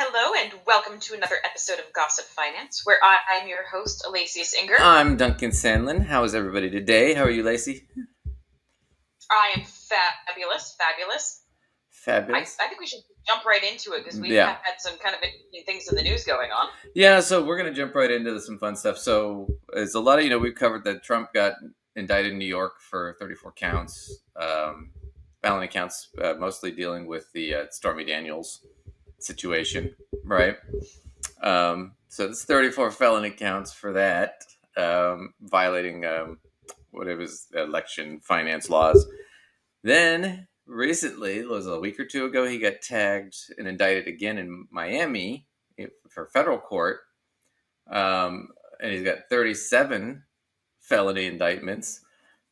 Hello and welcome to another episode of Gossip Finance, where I'm your host, Alacius Inger. I'm Duncan Sandlin. How is everybody today? How are you, Lacey? I am fabulous. Fabulous. I think we should jump right into it because we've Yeah. had some kind of interesting things in the news going on. Yeah, so we're going to jump right into some fun stuff. So, as a lot of we've covered that Trump got indicted in New York for 34 counts, felony counts, mostly dealing with the Stormy Daniels situation, right? So, it's 34 felony counts for that, violating what it was, election finance laws. Then recently, it was a week or two ago, he got tagged and indicted again in Miami for federal court. And he's got 37 felony indictments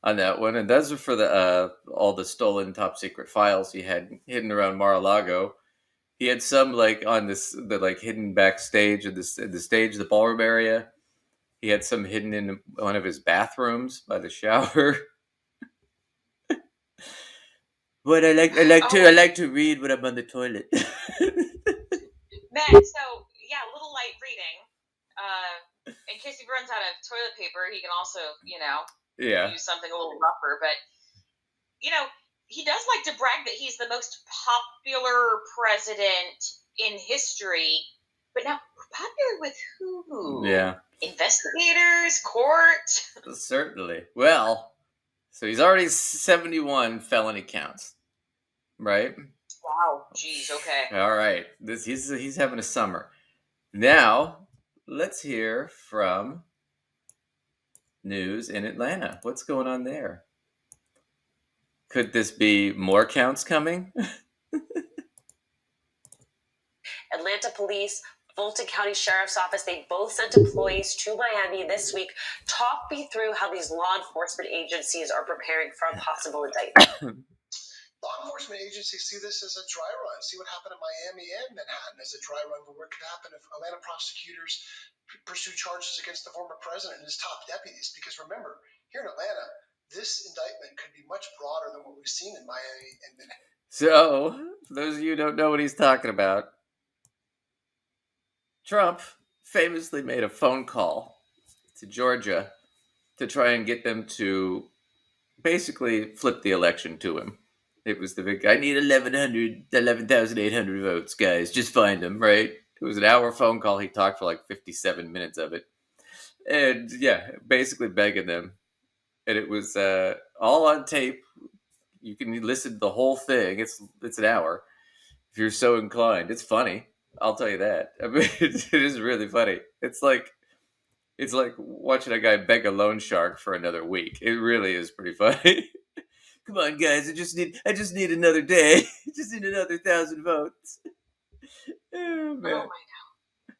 on that one. And those are for the all the stolen top secret files he had hidden around Mar-a-Lago. He had some on the hidden backstage of the ballroom area. He had some hidden in one of his bathrooms by the shower. But I like to read when I'm on the toilet. Man, so yeah, a little light reading. In case he runs out of toilet paper, he can also, use something a little rougher. But he does like to brag that he's the most popular president in history. But now, popular with who? Yeah. Investigators, court. Certainly. Well, so he's already 71 felony counts, right? Wow. Jeez. Okay. All right. He's having a summer. Now, let's hear from news in Atlanta. What's going on there? Could this be more counts coming? Atlanta Police, Fulton County Sheriff's Office, they both sent employees to Miami this week. Talk me through how these law enforcement agencies are preparing for a possible indictment. Law enforcement agencies see this as a dry run. See what happened in Miami and Manhattan as a dry run for what could happen if Atlanta prosecutors pursue charges against the former president and his top deputies. Because remember, here in Atlanta, this indictment could be much broader than what we've seen in Miami and Manhattan. So, for those of you who don't know what he's talking about, Trump famously made a phone call to Georgia to try and get them to basically flip the election to him. It was the big, I need 11,800 votes, guys. Just find them, right? It was an hour phone call. He talked for 57 minutes of it. And yeah, basically begging them. And it was all on tape. You can listen to the whole thing. It's an hour if you're so inclined. It's funny. I'll tell you that. I mean, it is really funny. It's like watching a guy beg a loan shark for another week. It really is pretty funny. Come on, guys! I just need another day. I just need another 1,000 votes. Oh, man. Oh my God!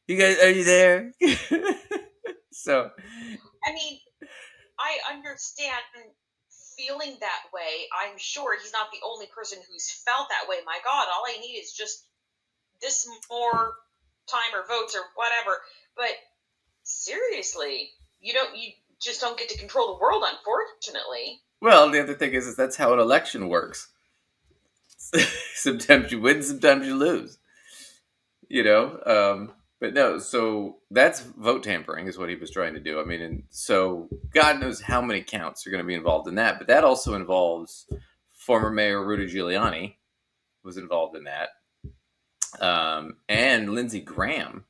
You guys, are you there? So, I mean, I understand feeling that way. I'm sure he's not the only person who's felt that way. My God, all I need is just this more time or votes or whatever. But seriously, you just don't get to control the world, unfortunately. Well, the other thing is that's how an election works. Sometimes you win, sometimes you lose. But no, so that's vote tampering is what he was trying to do. I mean, and so God knows how many counts are going to be involved in that. But that also involves former Mayor Rudy Giuliani was involved in that. And Lindsey Graham,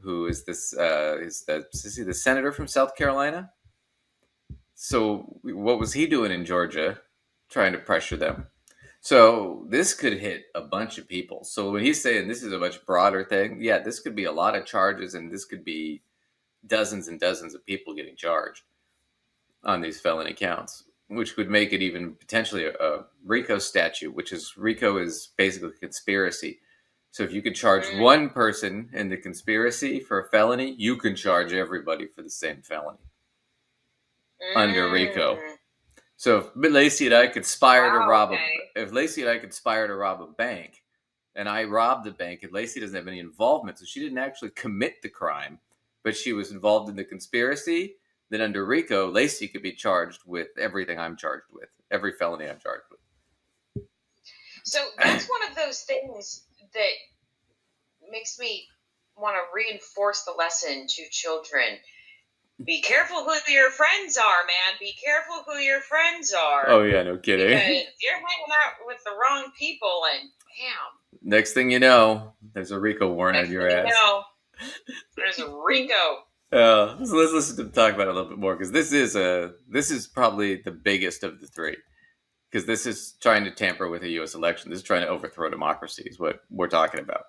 who is is he the senator from South Carolina? So what was he doing in Georgia trying to pressure them? So this could hit a bunch of people. So when he's saying this is a much broader thing, yeah, this could be a lot of charges, and this could be dozens and dozens of people getting charged on these felony counts, which would make it even potentially a RICO statute, RICO is basically conspiracy. So if you could charge one person in the conspiracy for a felony, you can charge everybody for the same felony under RICO. So if Lacey and I conspire to rob if Lacey and I conspire to rob a bank, and I robbed the bank, and Lacey doesn't have any involvement, so she didn't actually commit the crime, but she was involved in the conspiracy, then under RICO, Lacey could be charged with everything I'm charged with, every felony I'm charged with. So that's one of those things that makes me want to reinforce the lesson to children. Be careful who your friends are, man. Be careful who your friends are. Oh, yeah, no kidding. Because you're hanging out with the wrong people, and bam. Next thing you know, there's a RICO warrant on your ass. You know, there's a RICO. So let's listen to him talk about it a little bit more, because this is probably the biggest of the three. Because this is trying to tamper with a U.S. election. This is trying to overthrow democracy, is what we're talking about.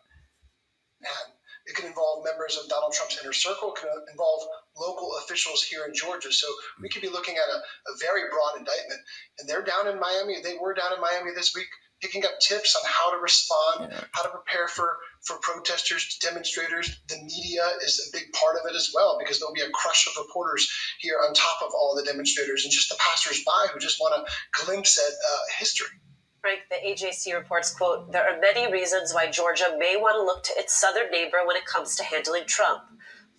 It can involve members of Donald Trump's inner circle. It can involve local officials here in Georgia. So we could be looking at a very broad indictment. And they're down in Miami. They were down in Miami this week, picking up tips on how to respond, how to prepare for protesters, demonstrators. The media is a big part of it as well, because there'll be a crush of reporters here on top of all the demonstrators and just the passersby who just want a glimpse at history. Frank, the AJC reports, quote, there are many reasons why Georgia may want to look to its southern neighbor when it comes to handling Trump.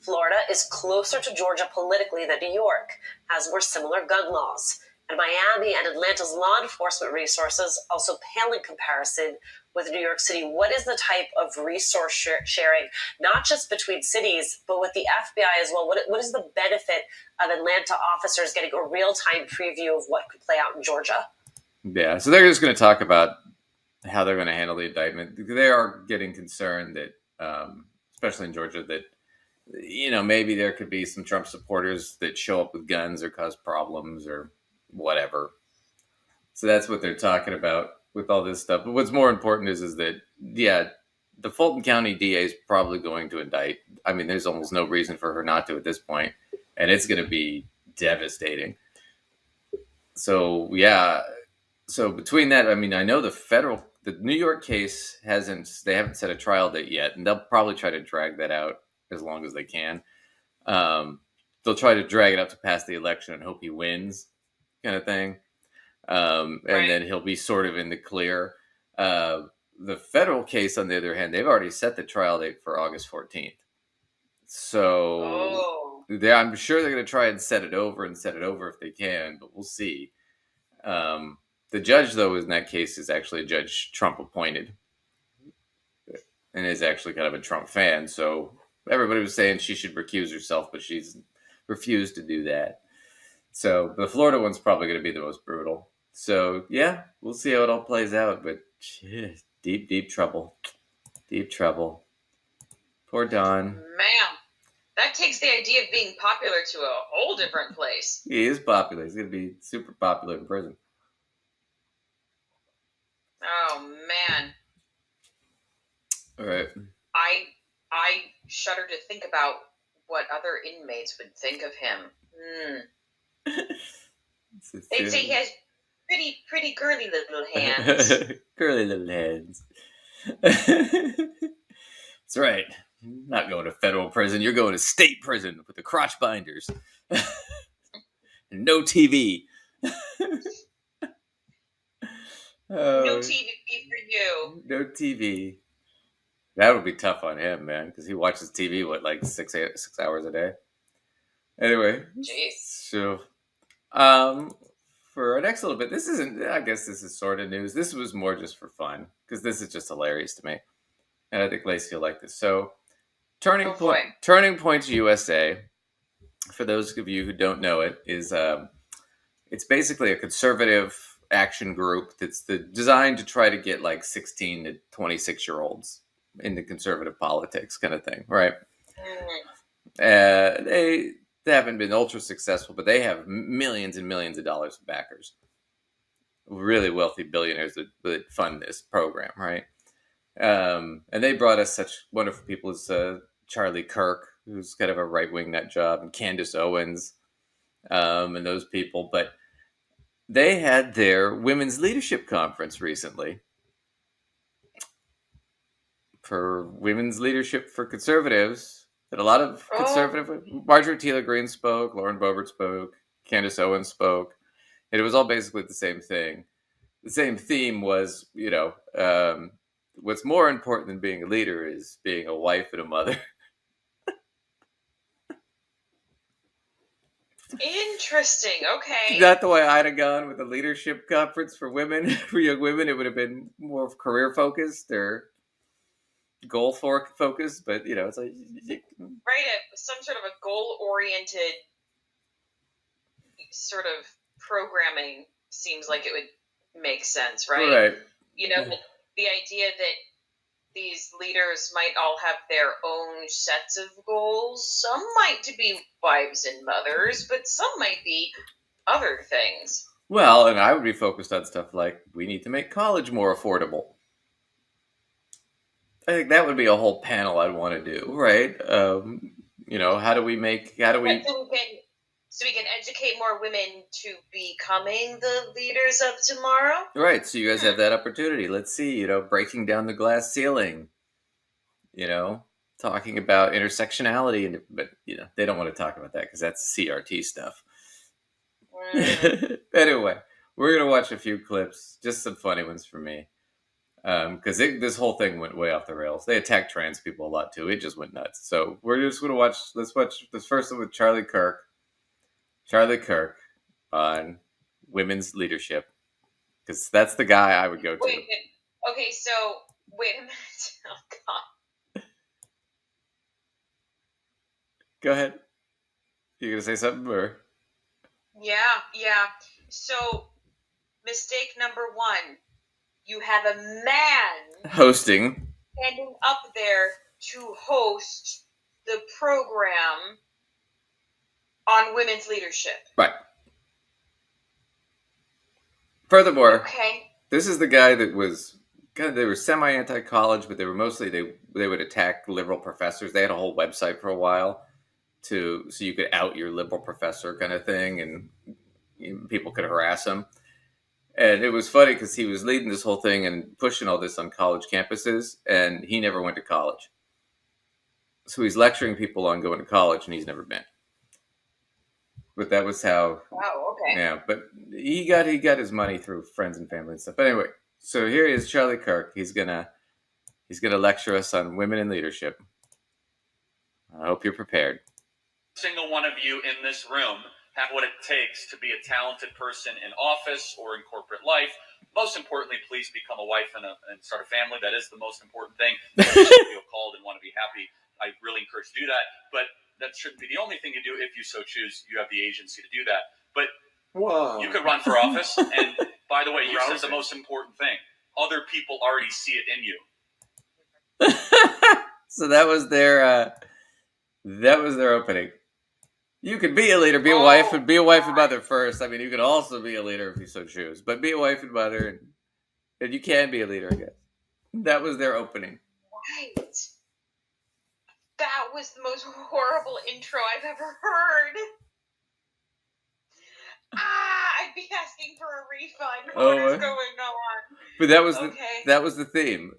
Florida is closer to Georgia politically than New York, has more similar gun laws. And Miami and Atlanta's law enforcement resources also pale in comparison with New York City. What is the type of resource sharing, not just between cities, but with the FBI as well? What is the benefit of Atlanta officers getting a real-time preview of what could play out in Georgia? Yeah, so they're just going to talk about how they're going to handle the indictment. They are getting concerned that, especially in Georgia, that, maybe there could be some Trump supporters that show up with guns or cause problems or whatever. So that's what they're talking about with all this stuff. But what's more important is that, the Fulton County DA is probably going to indict. I mean, there's almost no reason for her not to at this point, and it's going to be devastating. So, yeah. So between that, I mean, I know the New York case they haven't set a trial date yet, and they'll probably try to drag that out as long as they can. They'll try to drag it up to pass the election and hope he wins, kind of thing. And then he'll be sort of in the clear. The federal case, on the other hand, they've already set the trial date for August 14th. So I'm sure they're going to try and set it over if they can, but we'll see. The judge, though, in that case is actually a judge Trump appointed and is actually kind of a Trump fan. So everybody was saying she should recuse herself, but she's refused to do that. So the Florida one's probably going to be the most brutal. So, yeah, we'll see how it all plays out. But deep, deep trouble. Deep trouble. Poor Don. Man, that takes the idea of being popular to a whole different place. He is popular. He's going to be super popular in prison. Oh, man. All right. I shudder to think about what other inmates would think of him. They'd say he has pretty girly little hands. Girly little hands. That's right. You're not going to federal prison. You're going to state prison with the crotch binders. And no TV. No TV for you. No TV. That would be tough on him, man, because he watches TV, like 6 hours a day? Anyway. Jeez. So, for our next little bit, I guess this is sort of news. This was more just for fun, because this is just hilarious to me. And I think Lacey will like this. So, Turning Point USA, for those of you who don't know it, is it's basically a conservative action group that's designed to try to get like 16 to 26-year-olds into conservative politics, kind of thing, right? They haven't been ultra successful, but they have millions and millions of dollars of backers, really wealthy billionaires that fund this program, right? And they brought us such wonderful people as Charlie Kirk, who's kind of a right-wing nut job, and Candace Owens, and those people. But they had their women's leadership conference recently for women's leadership for conservatives. That a lot of conservative, Marjorie Taylor Greene spoke, Lauren Boebert spoke, Candace Owens spoke, and it was all basically the same thing. The same theme was, what's more important than being a leader is being a wife and a mother. Interesting. Okay. Not the way I'd have gone with a leadership conference for women, for young women. It would have been more career focused, or goal focused, but it's like right, some sort of a goal-oriented sort of programming seems like it would make sense, right? Right. The idea that these leaders might all have their own sets of goals. Some might be wives and mothers, but some might be other things. Well, and I would be focused on stuff like we need to make college more affordable. I think that would be a whole panel I'd want to do, right? How do we so we can educate more women to becoming the leaders of tomorrow? Right, so you guys have that opportunity. Let's see, breaking down the glass ceiling. Talking about intersectionality, but they don't want to talk about that because that's CRT stuff. Anyway, we're gonna watch a few clips, just some funny ones for me, because this whole thing went way off the rails. They attacked trans people a lot too. It just went nuts. So we're just gonna watch. Let's watch this first one with Charlie Kirk. Charlie Kirk on women's leadership, because that's the guy I would go to. Okay, so wait a minute. Oh God. Go ahead. You gonna say something or? Yeah. So, mistake number one. You have a man hosting, standing up there to host the program on women's leadership. Right. Furthermore, okay. This is the guy that was they were semi-anti-college, but they were mostly they would attack liberal professors. They had a whole website for a while so you could out your liberal professor kind of thing, and people could harass him. And it was funny because he was leading this whole thing and pushing all this on college campuses, and he never went to college. So he's lecturing people on going to college, and he's never been. But that was how. Wow. Okay. Yeah, but he got his money through friends and family and stuff. But anyway, so here is Charlie Kirk. He's gonna lecture us on women in leadership. I hope you're prepared. Single one of you in this room have what it takes to be a talented person in office or in corporate life. Most importantly, please become a wife and start a family. That is the most important thing. If you feel called and want to be happy, I really encourage you to do that. But that shouldn't be the only thing you do. If you so choose, you have the agency to do that. But you could run for office. And by the way, you said the most important thing. Other people already see it in you. So that was their opening. You could be a leader, be a wife and mother first. I mean, you could also be a leader if you so choose, but be a wife and mother, and you can be a leader, I guess. That was their opening. Right. That was the most horrible intro I've ever heard. I'd be asking for a refund. What is going on? But that was the theme.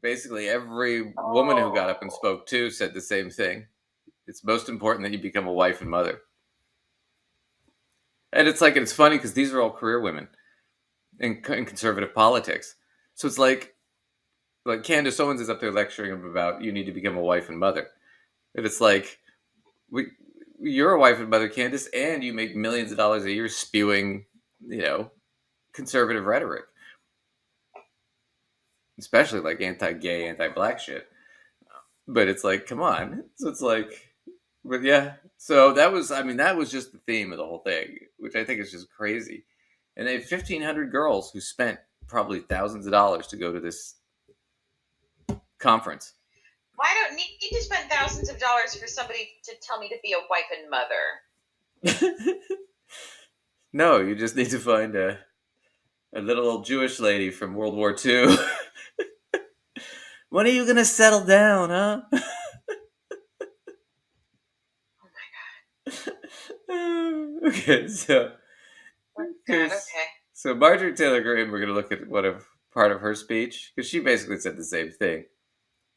Basically, every woman who got up and spoke too said the same thing. It's most important that you become a wife and mother. And it's funny because these are all career women in conservative politics. So it's like Candace Owens is up there lecturing them about you need to become a wife and mother. And it's like, you're a wife and mother, Candace, and you make millions of dollars a year spewing, conservative rhetoric. Especially like anti-gay, anti-black shit. But it's like, come on. So it's like, but yeah. So that was just the theme of the whole thing, which I think is just crazy. And they have 1,500 girls who spent probably thousands of dollars to go to this conference. I don't need to spend thousands of dollars for somebody to tell me to be a wife and mother. No, you just need to find a little old Jewish lady from World War II. When are you going to settle down, huh? Oh my God. Okay, so. Okay. So Marjorie Taylor Greene, we're going to look at part of her speech, because she basically said the same thing.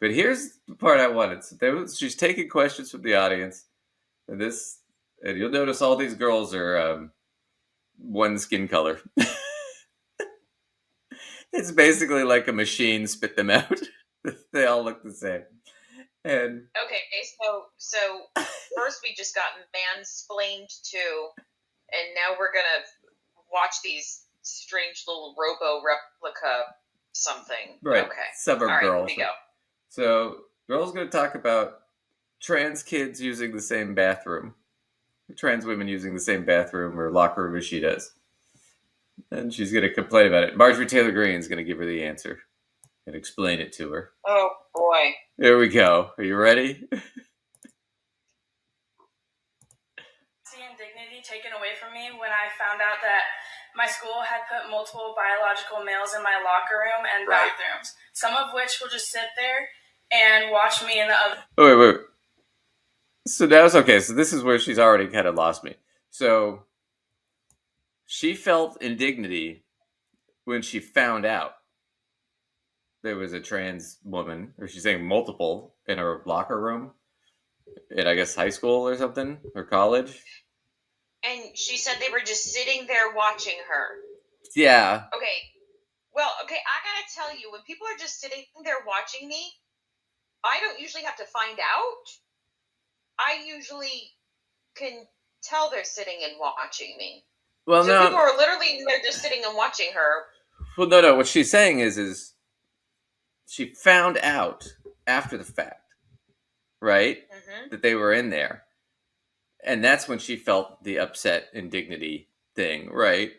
But here's the part I wanted. So she's taking questions from the audience, and you'll notice all these girls are one skin color. It's basically like a machine spit them out. They all look the same. And okay, so first we just got mansplained to, and now we're gonna watch these strange little robo replica something. Right. Okay. Suburb girls. Here we go. So, girl's going to talk about trans kids using the same bathroom. Trans women using the same bathroom or locker room as she does. And she's going to complain about it. Marjorie Taylor Greene's going to give her the answer and explain it to her. Oh, boy. There we go. Are you ready? And dignity taken away from me when I found out that my school had put multiple biological males in my locker room and bathrooms, some of which will just sit there and watch me in the other. Oh, wait. So now it's okay. So this is where she's already kind of lost me. So she felt indignity when she found out there was a trans woman, or she's saying multiple, in her locker room in, I guess, high school or something, or college. And she said they were just sitting there watching her. Yeah. Okay. Well, okay, I gotta tell you, when people are just sitting there watching me, I don't usually have to find out. I usually can tell they're sitting and watching me. Well, so no. People are literally, they're just sitting and watching her. Well, no. What she's saying is she found out after the fact, right? Mm-hmm. That they were in there. And that's when she felt the upset indignity thing, right?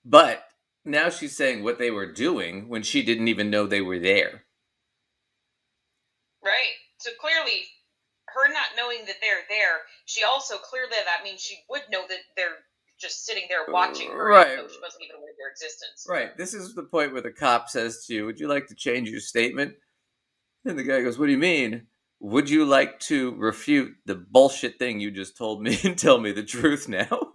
But now she's saying what they were doing when she didn't even know they were there. Right. So clearly, her not knowing that they're there, she also clearly, that means she would know that they're just sitting there watching her, right? Even though she wasn't even aware of their existence. Right. This is the point where the cop says to you, "Would you like to change your statement?" And the guy goes, "What do you mean? Would you like to refute the bullshit thing you just told me and tell me the truth now?"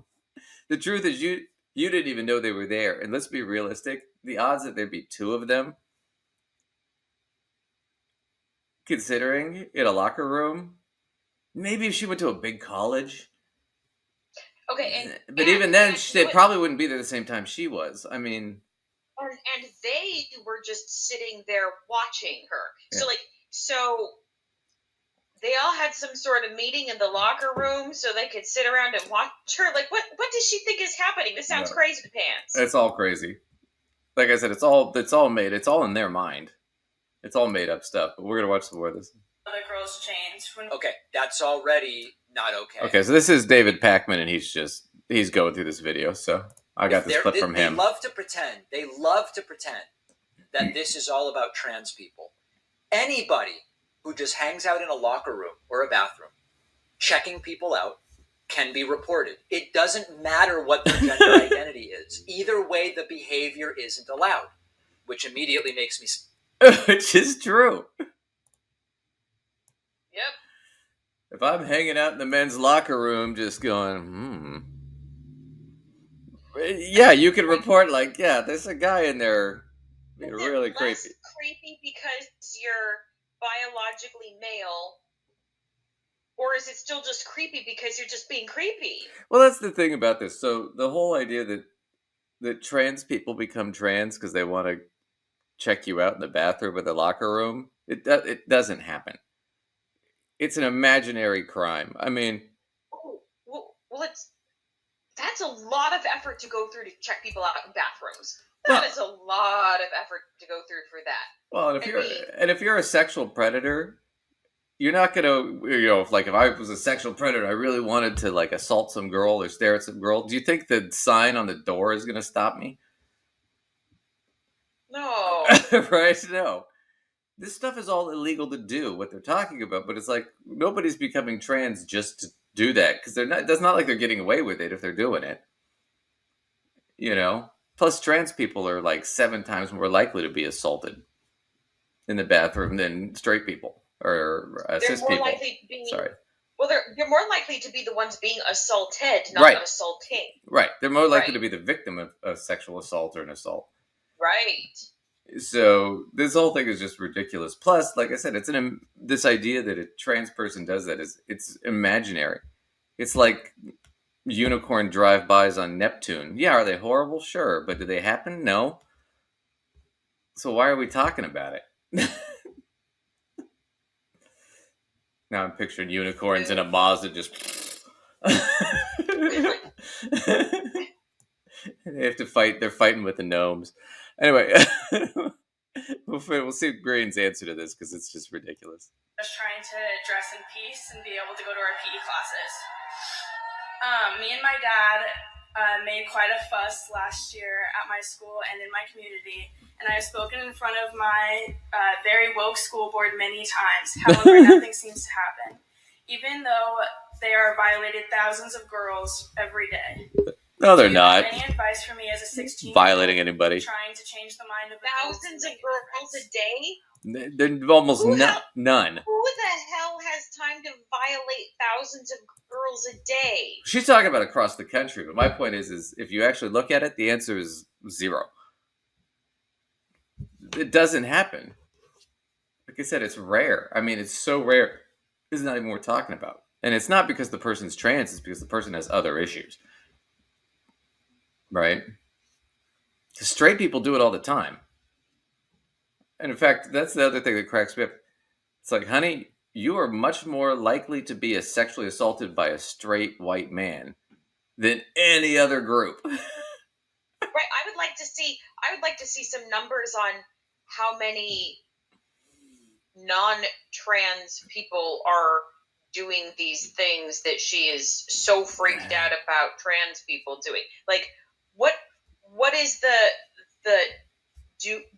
The truth is you didn't even know they were there. And let's be realistic. The odds that there'd be two of them, considering in a locker room, maybe if she went to a big college. Okay, but even then, they probably wouldn't be there the same time she was. I mean... And they were just sitting there watching her. Yeah. So they all had some sort of meeting in the locker room so they could sit around and watch her. Like, what does she think is happening? This sounds crazy pants. It's all crazy. Like I said, it's all made. It's all in their mind. It's all made up stuff. But we're going to watch some more of this. Other girls change. Okay, that's already not okay. Okay, so this is David Packman, and he's going through this video, so I got this clip from him. They love to pretend that this is all about trans people. Anybody who just hangs out in a locker room or a bathroom, checking people out, can be reported. It doesn't matter what their gender identity is. Either way, the behavior isn't allowed, which immediately makes me... Which is true. Yep. If I'm hanging out in the men's locker room just going, yeah, you can report like, yeah, there's a guy in there being really creepy. Creepy because you're biologically male, or is it still just creepy because you're just being creepy? Well, that's the thing about this. So the whole idea that trans people become trans because they want to check you out in the bathroom or the locker room, it doesn't happen. It's an imaginary crime. I mean... Well, that's a lot of effort to go through to check people out in bathrooms. That is a lot of effort to go through for that. Well, if you're a sexual predator, you're not gonna, if I was a sexual predator, I really wanted to assault some girl or stare at some girl. Do you think the sign on the door is gonna stop me? No. Right? No. This stuff is all illegal to do, what they're talking about, but it's like nobody's becoming trans just to do that, because it's not like they're getting away with it if they're doing it. Plus trans people are 7 times more likely to be assaulted in the bathroom than straight people or cis people. Sorry. Well, they're more likely to be the ones being assaulted, not assaulting. Right. They're more likely to be the victim of sexual assault or an assault. Right. So this whole thing is just ridiculous. Plus, like I said, it's this idea that a trans person does that it's imaginary. It's like unicorn drive-bys on Neptune. Yeah, are they horrible? Sure. But do they happen? No. So why are we talking about it? Now I'm picturing unicorns in a Mazda just... They have to fight. They're fighting with the gnomes. Anyway. We'll see Green's answer to this because it's just ridiculous. Just trying to dress in peace and be able to go to our PE classes. Me and my dad made quite a fuss last year at my school and in my community, and I have spoken in front of my very woke school board many times. However, nothing seems to happen, even though they are violated thousands of girls every day. No, they're Do you have not any advice for me as a 16-year-old violating anybody. trying to change the mind of Thousands of girls a day? They're almost Who none. Who the hell has time to violate thousands of girls a day? She's talking about across the country, but my point is if you actually look at it, the answer is 0. It doesn't happen. Like I said, it's rare. I mean, it's so rare. This is not even what we're talking about. And it's not because the person's trans, it's because the person has other issues. Right? Because straight people do it all the time. And in fact, that's the other thing that cracks me up. It's like, honey, you are much more likely to be sexually assaulted by a straight white man than any other group. Right. I would like to see some numbers on how many non-trans people are doing these things that she is so freaked out about trans people doing. Like, what is the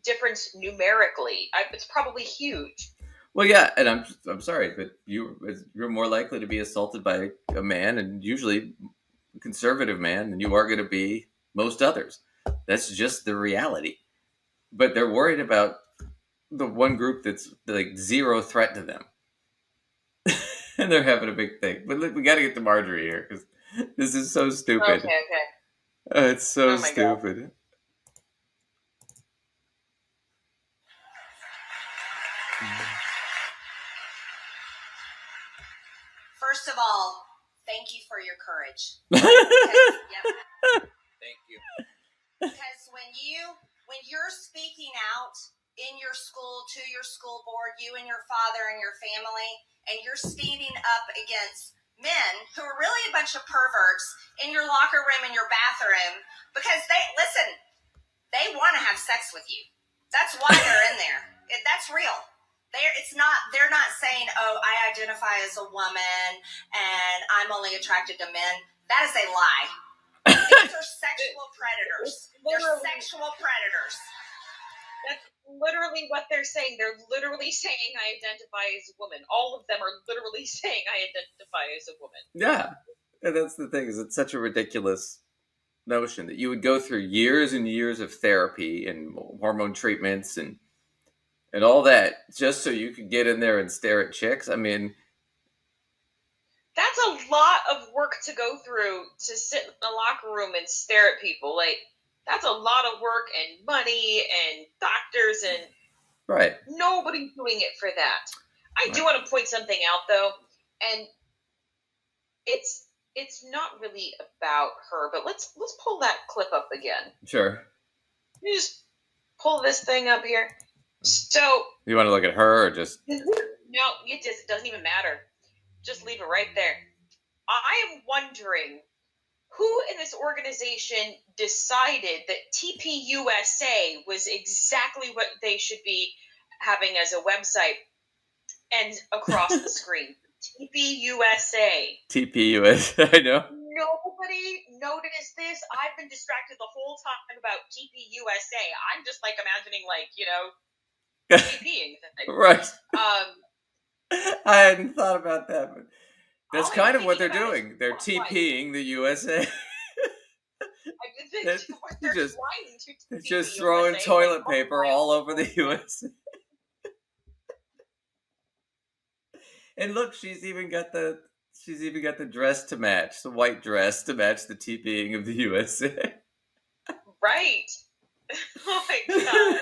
difference numerically? It's probably huge. Well, yeah, and I'm sorry, but you're more likely to be assaulted by a man, and usually a conservative man, than you are going to be most others. That's just the reality. But they're worried about the one group that's like 0 threat to them, and they're having a big thing. But look, we got to get to Marjorie here because this is so stupid. Okay. It's so stupid. God. First of all, thank you for your courage. Thank you. Because when you're speaking out in your school, to your school board, you and your father and your family, and you're standing up against men who are really a bunch of perverts in your locker room, in your bathroom, because they want to have sex with you. That's why they're in there. That's real. They're not saying, oh, I identify as a woman and I'm only attracted to men. That is a lie. These are sexual predators. They're sexual predators. That's literally what they're saying. They're literally saying I identify as a woman. All of them are literally saying I identify as a woman. Yeah. And that's the thing, is it's such a ridiculous notion that you would go through years and years of therapy and hormone treatments and all that just so you could get in there and stare at chicks. I mean, that's a lot of work to go through, to sit in a locker room and stare at people. Like, that's a lot of work and money and doctors and right. Nobody's doing it for that. I do want to point something out though, and it's not really about her, but let's pull that clip up again. Sure. You just pull this thing up here. So you want to look at her or just no? It doesn't even matter. Just leave it right there. I am wondering who in this organization decided that TPUSA was exactly what they should be having as a website and across the screen. TPUSA. TPUSA, I know. Nobody noticed this. I've been distracted the whole time about TPUSA. I'm just like imagining, like, TPing thing. Right. I hadn't thought about that, but that's kind of what they're doing. They're TPing the USA. They're just throwing toilet paper all over the USA. And look, she's even got the dress to match, the white dress to match the TPing of the USA. Right. Oh my god.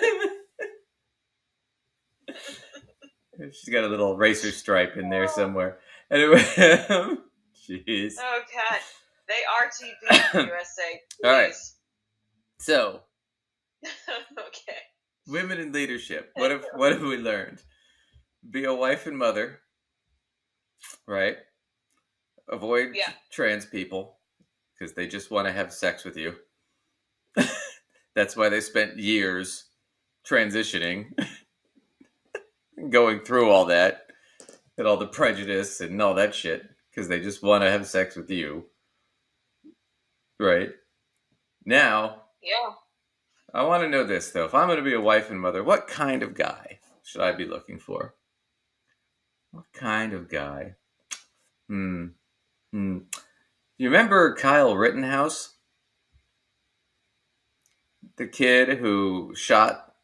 She's got a little racer stripe in there somewhere. Anyway, jeez. Oh god, they are TPing USA. Please. All right. So. Okay. Women in leadership. What have we learned? Be a wife and mother. Right? Avoid trans people because they just want to have sex with you. That's why they spent years transitioning, going through all that, and all the prejudice and all that shit, because they just want to have sex with you. Right? Now, Yeah. I want to know this, though. If I'm going to be a wife and mother, what kind of guy should I be looking for? What kind of guy? You remember Kyle Rittenhouse? The kid who shot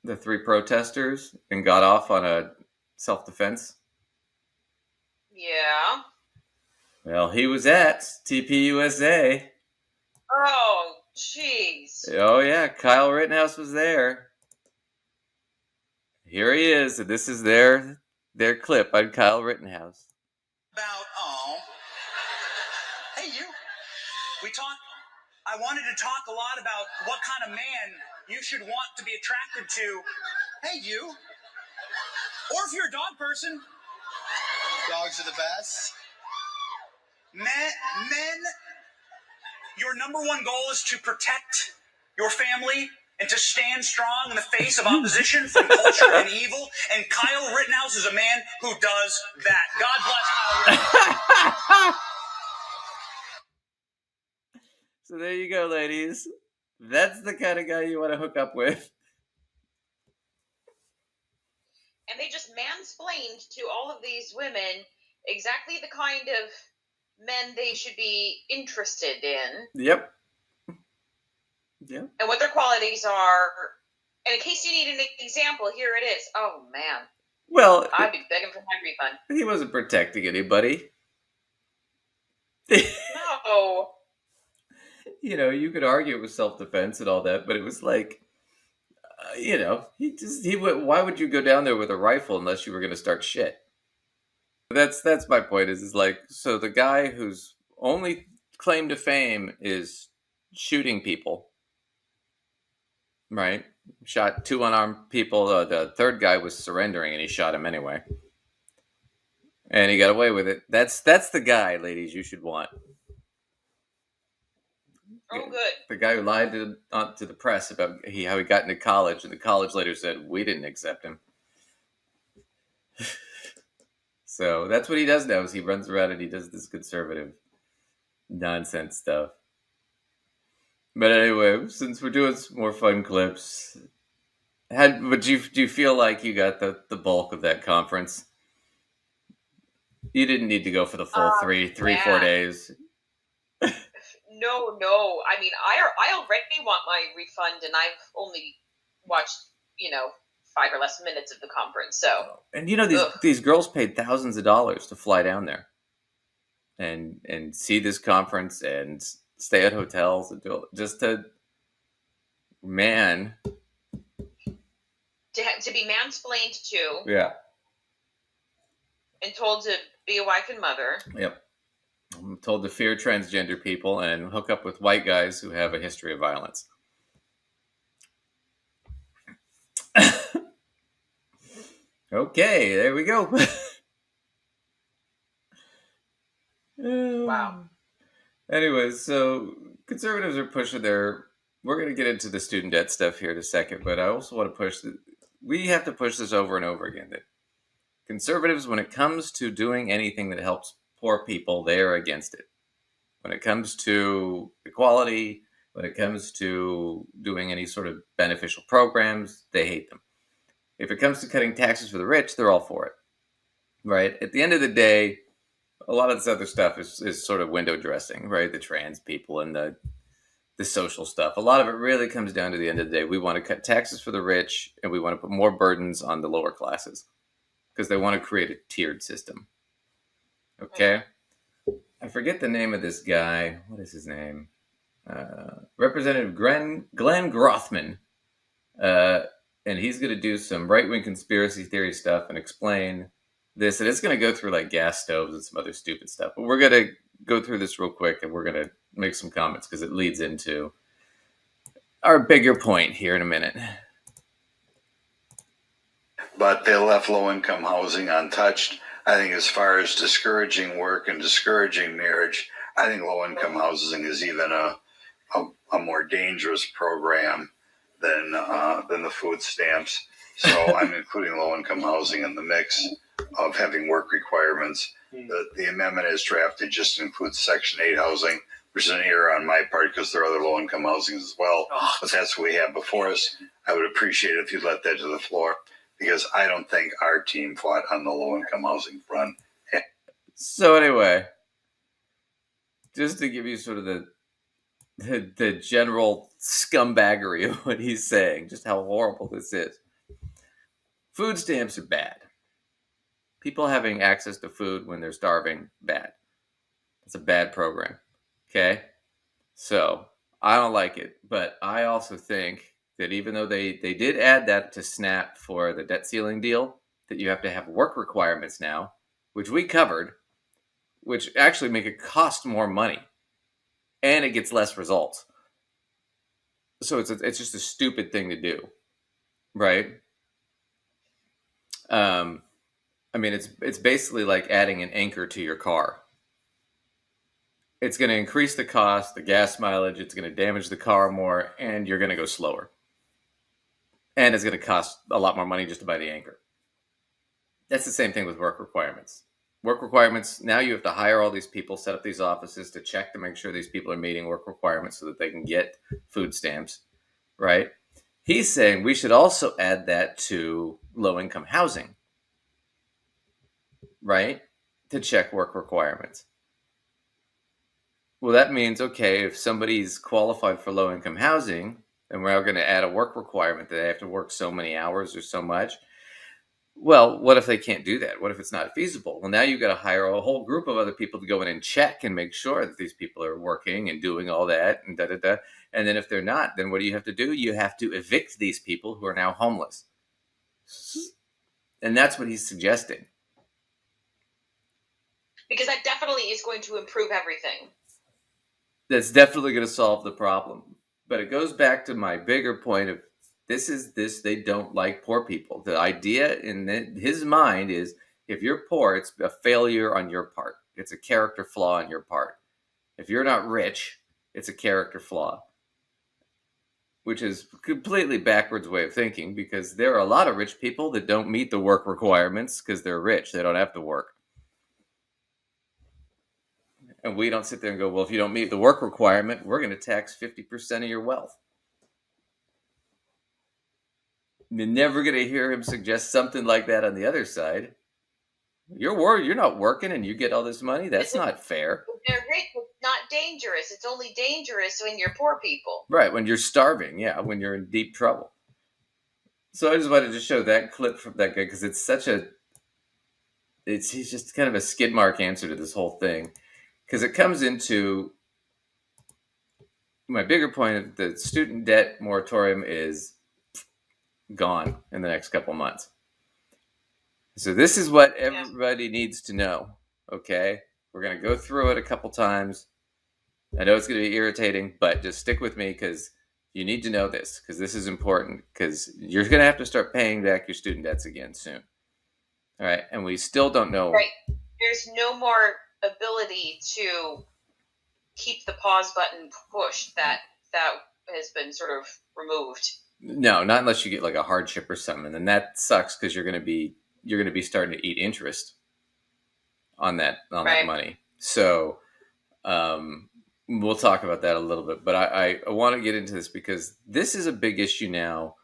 the 3 protesters and got off on a self-defense? Yeah. Well, he was at TPUSA. Oh, jeez. Oh, yeah, Kyle Rittenhouse was there. Here he is, and this is their clip on Kyle Rittenhouse. Hey, you. I wanted to talk a lot about what kind of man you should want to be attracted to. Hey, you. Or if you're a dog person. Dogs are the best. Men, your number one goal is to protect your family and to stand strong in the face of opposition from culture and evil. And Kyle Rittenhouse is a man who does that. God bless Kyle Rittenhouse. So there you go, ladies. That's the kind of guy you want to hook up with. And they just mansplained to all of these women exactly the kind of men they should be interested in. Yep. And what their qualities are. And in case you need an example, here it is. Oh, man. Well, I'd be begging for my refund. He wasn't protecting anybody. No. You know, you could argue it was self-defense and all that, but it was like, why would you go down there with a rifle unless you were going to start shit? That's my point is like, so the guy whose only claim to fame is shooting people, right? Shot 2 unarmed people. The third guy was surrendering and he shot him anyway. And he got away with it. That's the guy, ladies, you should want. Oh, good. The guy who lied to the press about how he got into college, and the college later said, we didn't accept him. So that's what he does now, is he runs around and he does this conservative nonsense stuff. But anyway, since we're doing some more fun clips, do you feel like you got the bulk of that conference? You didn't need to go for the full 4 days. No. I mean, I already want my refund, and I've only watched, 5 or less minutes of the conference. So, and these girls paid thousands of dollars to fly down there, and see this conference and stay at hotels and just to be mansplained to. Yeah. And told to be a wife and mother. Yep. I'm told to fear transgender people and hook up with white guys who have a history of violence. Okay, there we go. Wow. Anyways, so conservatives are pushing we're going to get into the student debt stuff here in a second, but I also want to we have to push this over and over again, that conservatives, when it comes to doing anything that helps poor people, they are against it. When it comes to equality, when it comes to doing any sort of beneficial programs, they hate them. If it comes to cutting taxes for the rich, they're all for it. Right? At the end of the day, a lot of this other stuff is sort of window dressing, right? The trans people and the social stuff. A lot of it really comes down to the end of the day. We want to cut taxes for the rich, and we want to put more burdens on the lower classes because they want to create a tiered system. Okay? I forget the name of this guy. What is his name? Representative Glenn Grothman. And he's going to do some right-wing conspiracy theory stuff and explain this. And it's going to go through like gas stoves and some other stupid stuff. But we're going to go through this real quick, and we're going to make some comments because it leads into our bigger point here in a minute. But they left low-income housing untouched. I think as far as discouraging work and discouraging marriage, I think low-income housing is even a more dangerous program than the food stamps. So I'm including low-income housing in the mix of having work requirements. The amendment as drafted just includes Section 8 housing, which is an error on my part because there are other low-income housings as well. But that's what we have before us. I would appreciate it if you'd let that to the floor, because I don't think our team fought on the low-income housing front. So anyway, just to give you sort of the general scumbaggery of what he's saying, just how horrible this is. Food stamps are bad. People having access to food when they're starving, bad. It's a bad program. Okay? So, I don't like it. But I also think that even though they did add that to SNAP for the debt ceiling deal, that you have to have work requirements now, which we covered, which actually make it cost more money. And it gets less results. So it's just a stupid thing to do. Right? I mean, it's basically like adding an anchor to your car. It's going to increase the cost, the gas mileage. It's going to damage the car more, and you're going to go slower. And it's going to cost a lot more money just to buy the anchor. That's the same thing with work requirements. Work requirements, now you have to hire all these people, set up these offices to check to make sure these people are meeting work requirements so that they can get food stamps, right? He's saying we should also add that to low-income housing, right? To check work requirements. Well, that means, okay, if somebody's qualified for low-income housing, and we're going to add a work requirement that they have to work so many hours or so much, well, what if they can't do that? What if it's not feasible? Well, now you've got to hire a whole group of other people to go in and check and make sure that these people are working and doing all that and da-da-da. And then if they're not, then what do you have to do? You have to evict these people who are now homeless. And that's what he's suggesting. Because that definitely is going to improve everything. That's definitely going to solve the problem. But it goes back to my bigger point of they don't like poor people. The idea in his mind is if you're poor, it's a failure on your part. It's a character flaw on your part. If you're not rich, it's a character flaw. Which is a completely backwards way of thinking, because there are a lot of rich people that don't meet the work requirements because they're rich. They don't have to work. And we don't sit there and go, well, if you don't meet the work requirement, we're going to tax 50% of your wealth. You're never going to hear him suggest something like that on the other side. You're not working and you get all this money? That's not fair. They're rich. It's not dangerous. It's only dangerous when you're poor people. Right, when you're starving. Yeah, when you're in deep trouble. So I just wanted to show that clip from that guy because it's such a... He's just kind of a skid mark answer to this whole thing. Because it comes into my bigger point of the student debt moratorium is gone in the next couple months. So this is what everybody needs to know, okay? We're going to go through it a couple times. I know it's going to be irritating, but just stick with me because you need to know this because this is important because you're going to have to start paying back your student debts again soon. All right? And we still don't know. Right. There's no more ability to keep the pause button pushed that has been sort of removed. No, not unless you get like a hardship or something, and then that sucks because you're going to be starting to eat interest on that money. So we'll talk about that a little bit, but I want to get into this because this is a big issue now,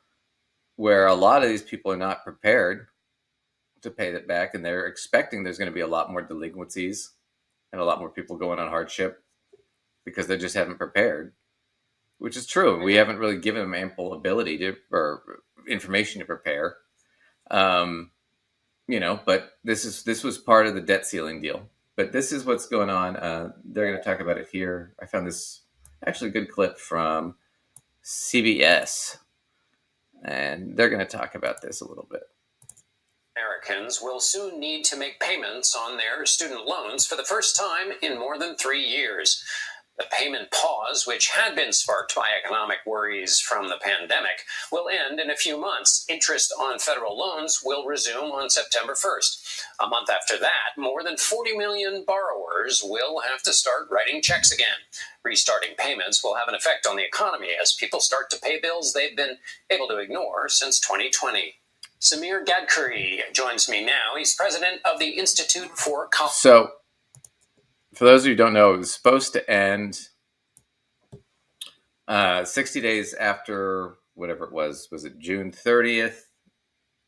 where a lot of these people are not prepared to pay that back, and they're expecting there's going to be a lot more delinquencies and a lot more people going on hardship because they just haven't prepared. Which is true. We haven't really given them ample ability or information to prepare. But this was part of the debt ceiling deal. But this is what's going on. They're going to talk about it here. I found this actually good clip from CBS. And they're going to talk about this a little bit. Americans will soon need to make payments on their student loans for the first time in more than 3 years. The payment pause, which had been sparked by economic worries from the pandemic, will end in a few months. Interest on federal loans will resume on September 1st. A month after that, more than 40 million borrowers will have to start writing checks again. Restarting payments will have an effect on the economy as people start to pay bills they've been able to ignore since 2020. Samir Gadkari joins me now. He's president of the Institute for... So, for those of you who don't know, it was supposed to end 60 days after whatever it was. Was it June 30th?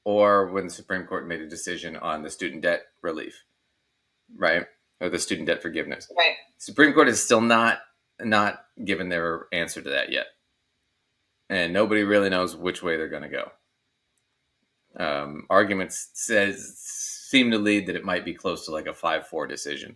Or when the Supreme Court made a decision on the student debt relief, right? Or the student debt forgiveness. Right. Supreme Court is still not given their answer to that yet. And nobody really knows which way they're going to go. Arguments seem to lead that it might be close to like a 5-4 decision.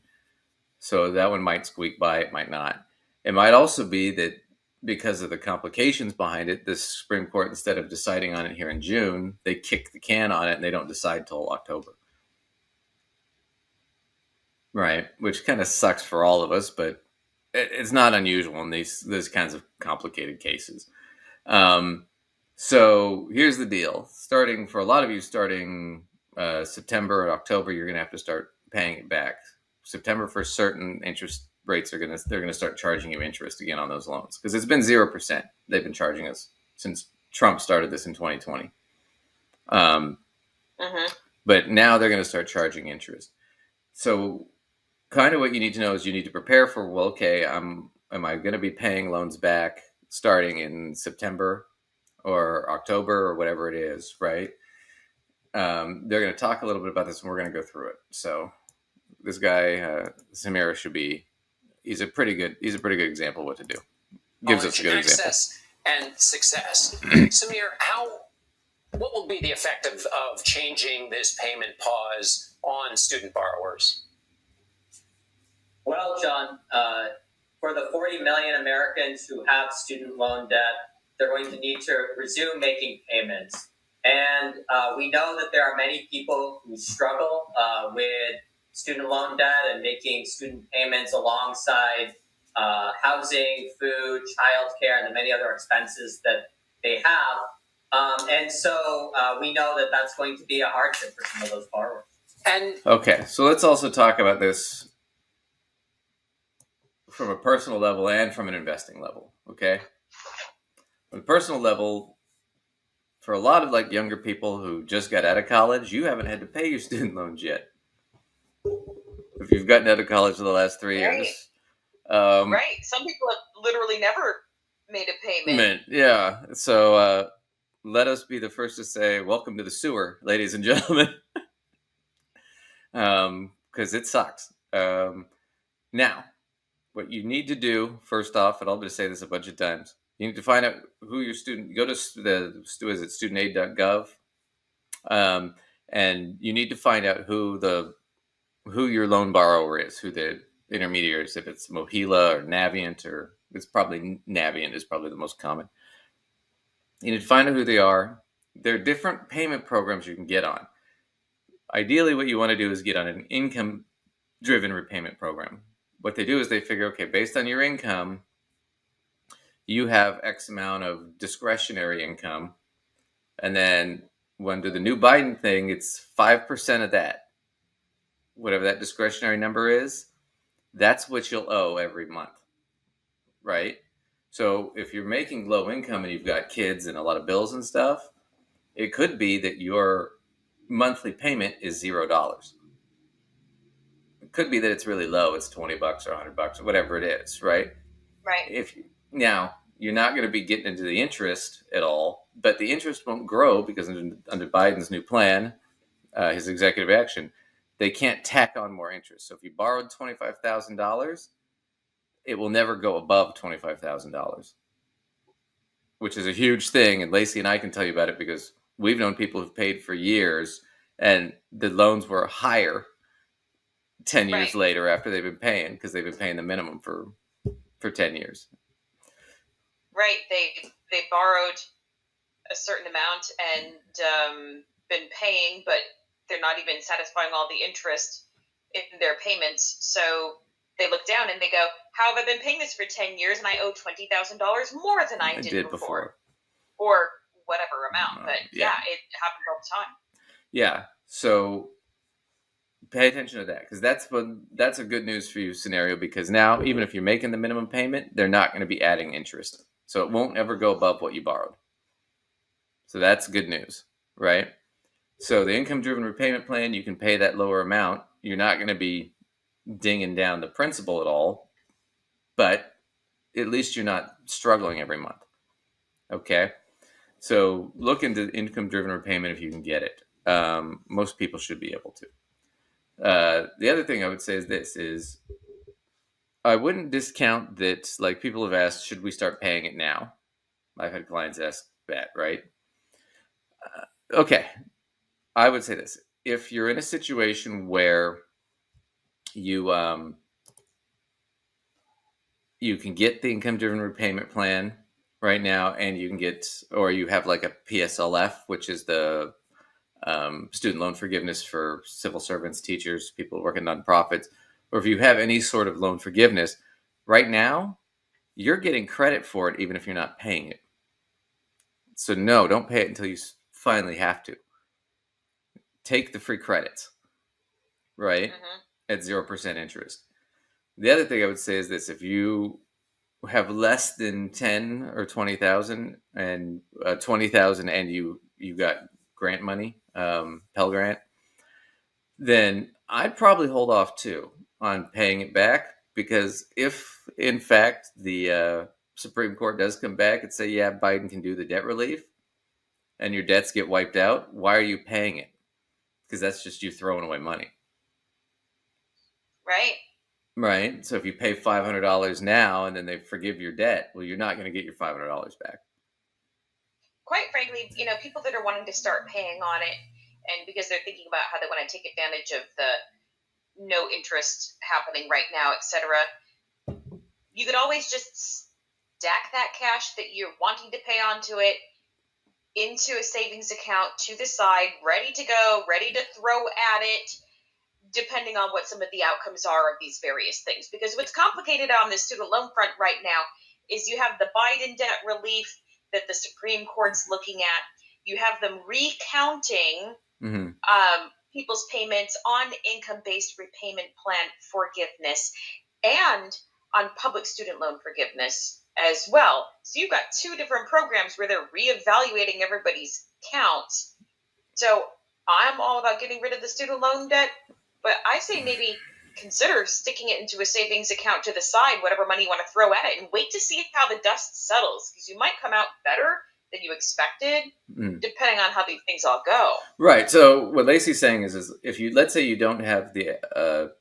So that one might squeak by, it might not. It might also be that because of the complications behind it, the Supreme Court, instead of deciding on it here in June, they kick the can on it and they don't decide till October. Right, which kind of sucks for all of us, but it's not unusual in these kinds of complicated cases. So here's the deal. Starting for a lot of you, starting September or October, you're going to have to start paying it back. September for certain interest rates they're going to start charging you interest again on those loans because it's been 0%. They've been charging us since Trump started this in 2020. But now they're going to start charging interest. So kind of what you need to know is you need to prepare for, well, okay, am I going to be paying loans back starting in September or October or whatever it is, right? They're going to talk a little bit about this and we're going to go through it. So this guy, Samir, he's a pretty good example of what to do. Gives us a good example. Access and success. Samir, what will be the effect of changing this payment pause on student borrowers? Well, John, for the 40 million Americans who have student loan debt, they're going to need to resume making payments. And we know that there are many people who struggle with student loan debt and making student payments alongside housing, food, childcare, and the many other expenses that they have. And so we know that that's going to be a hardship for some of those borrowers. Okay, so let's also talk about this from a personal level and from an investing level, okay? On a personal level, for a lot of like younger people who just got out of college, you haven't had to pay your student loans yet. If you've gotten out of college in the last 3 years. Right. Some people have literally never made a payment. Yeah. So let us be the first to say, welcome to the sewer, ladies and gentlemen. Because it sucks. Now, what you need to do, first off, and I'll just say this a bunch of times, you need to find out who your student, go to studentaid.gov, and you need to find out who your loan borrower is, who the intermediary is, if it's Mohila or Navient, or it's probably Navient is probably the most common. You need to find out who they are. There are different payment programs you can get on. Ideally, what you want to do is get on an income-driven repayment program. What they do is they figure, okay, based on your income, you have X amount of discretionary income. And then under the new Biden thing, it's 5% of that. Whatever that discretionary number is, that's what you'll owe every month, right? So if you're making low income and you've got kids and a lot of bills and stuff, it could be that your monthly payment is $0. It could be that it's really low. It's $20 or $100 or whatever it is, right? Right. Now, you're not going to be getting into the interest at all, but the interest won't grow because under Biden's new plan, his executive action, they can't tack on more interest. So if you borrowed $25,000, it will never go above $25,000, which is a huge thing. And Lacey and I can tell you about it because we've known people who've paid for years and the loans were higher 10 years later after they've been paying, because they've been paying the minimum for 10 years. Right. They borrowed a certain amount and been paying, but they're not even satisfying all the interest in their payments. So they look down and they go, how have I been paying this for 10 years and I owe $20,000 more than I did before? Or whatever amount. But yeah, it happens all the time. Yeah. So pay attention to that, because that's a good news for you scenario, because now even if you're making the minimum payment, they're not going to be adding interest. So it won't ever go above what you borrowed. So that's good news, right? So the income-driven repayment plan, you can pay that lower amount. You're not going to be dinging down the principal at all, but at least you're not struggling every month. Okay? So look into income-driven repayment if you can get it. Most people should be able to. The other thing I would say is this, is I wouldn't discount that, like, people have asked, should we start paying it now? I've had clients ask that, right? Okay. I would say this. If you're in a situation where you can get the income-driven repayment plan right now, and you can get, or you have like a PSLF, which is the student loan forgiveness for civil servants, teachers, people working nonprofits, or if you have any sort of loan forgiveness, right now, you're getting credit for it even if you're not paying it. So no, don't pay it until you finally have to. Take the free credits, right? At 0% interest. The other thing I would say is this: if you have less than 10 or 20,000 and 20,000 and you got grant money, Pell Grant, then I'd probably hold off too on paying it back, because if in fact the Supreme Court does come back and say, yeah, Biden can do the debt relief and your debts get wiped out, why are you paying it? Because that's just you throwing away money. Right. So if you pay $500 now and then they forgive your debt, well, you're not going to get your $500 back. Quite frankly, people that are wanting to start paying on it, and because they're thinking about how they want to take advantage of the no interest happening right now, etc., you could always just stack that cash that you're wanting to pay onto it into a savings account to the side, ready to go, ready to throw at it, depending on what some of the outcomes are of these various things. Because what's complicated on the student loan front right now is you have the Biden debt relief that the Supreme Court's looking at. You have them recounting people's payments on income-based repayment plan forgiveness and on public student loan forgiveness as well. So you've got two different programs where they're reevaluating everybody's counts. So I'm all about getting rid of the student loan debt, but I say maybe consider sticking it into a savings account to the side, whatever money you want to throw at it, and wait to see how the dust settles, because you might come out better than you expected, depending on how these things all go. Right. So what Lacey's saying is if you, let's say you don't have the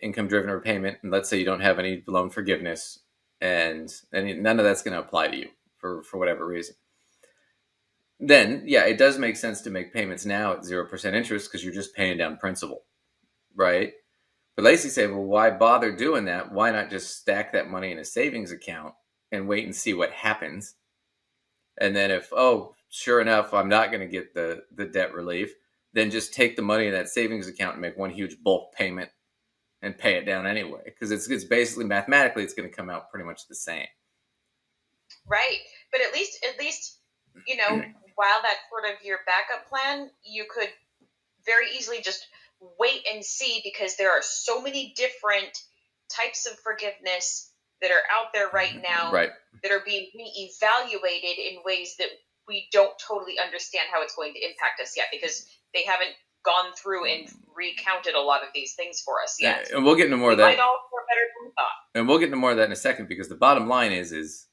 income-driven repayment, and let's say you don't have any loan forgiveness, and none of that's going to apply to you for whatever reason, then yeah, it does make sense to make payments now at 0% interest, because you're just paying down principal, right? But Lacey said, well, why bother doing that? Why not just stack that money in a savings account and wait and see what happens? And then if, sure enough, I'm not going to get the debt relief, then just take the money in that savings account and make one huge bulk payment and pay it down anyway. Because it's basically, mathematically, it's going to come out pretty much the same. Right. But at least, while that's sort of your backup plan, you could very easily just wait and see, because there are so many different types of forgiveness that are out there right now that are being re-evaluated in ways that we don't totally understand how it's going to impact us yet, because they haven't gone through and recounted a lot of these things for us yet. And we'll get into more of that. Might all work better than we thought. And we'll get into more of that in a second, because the bottom line is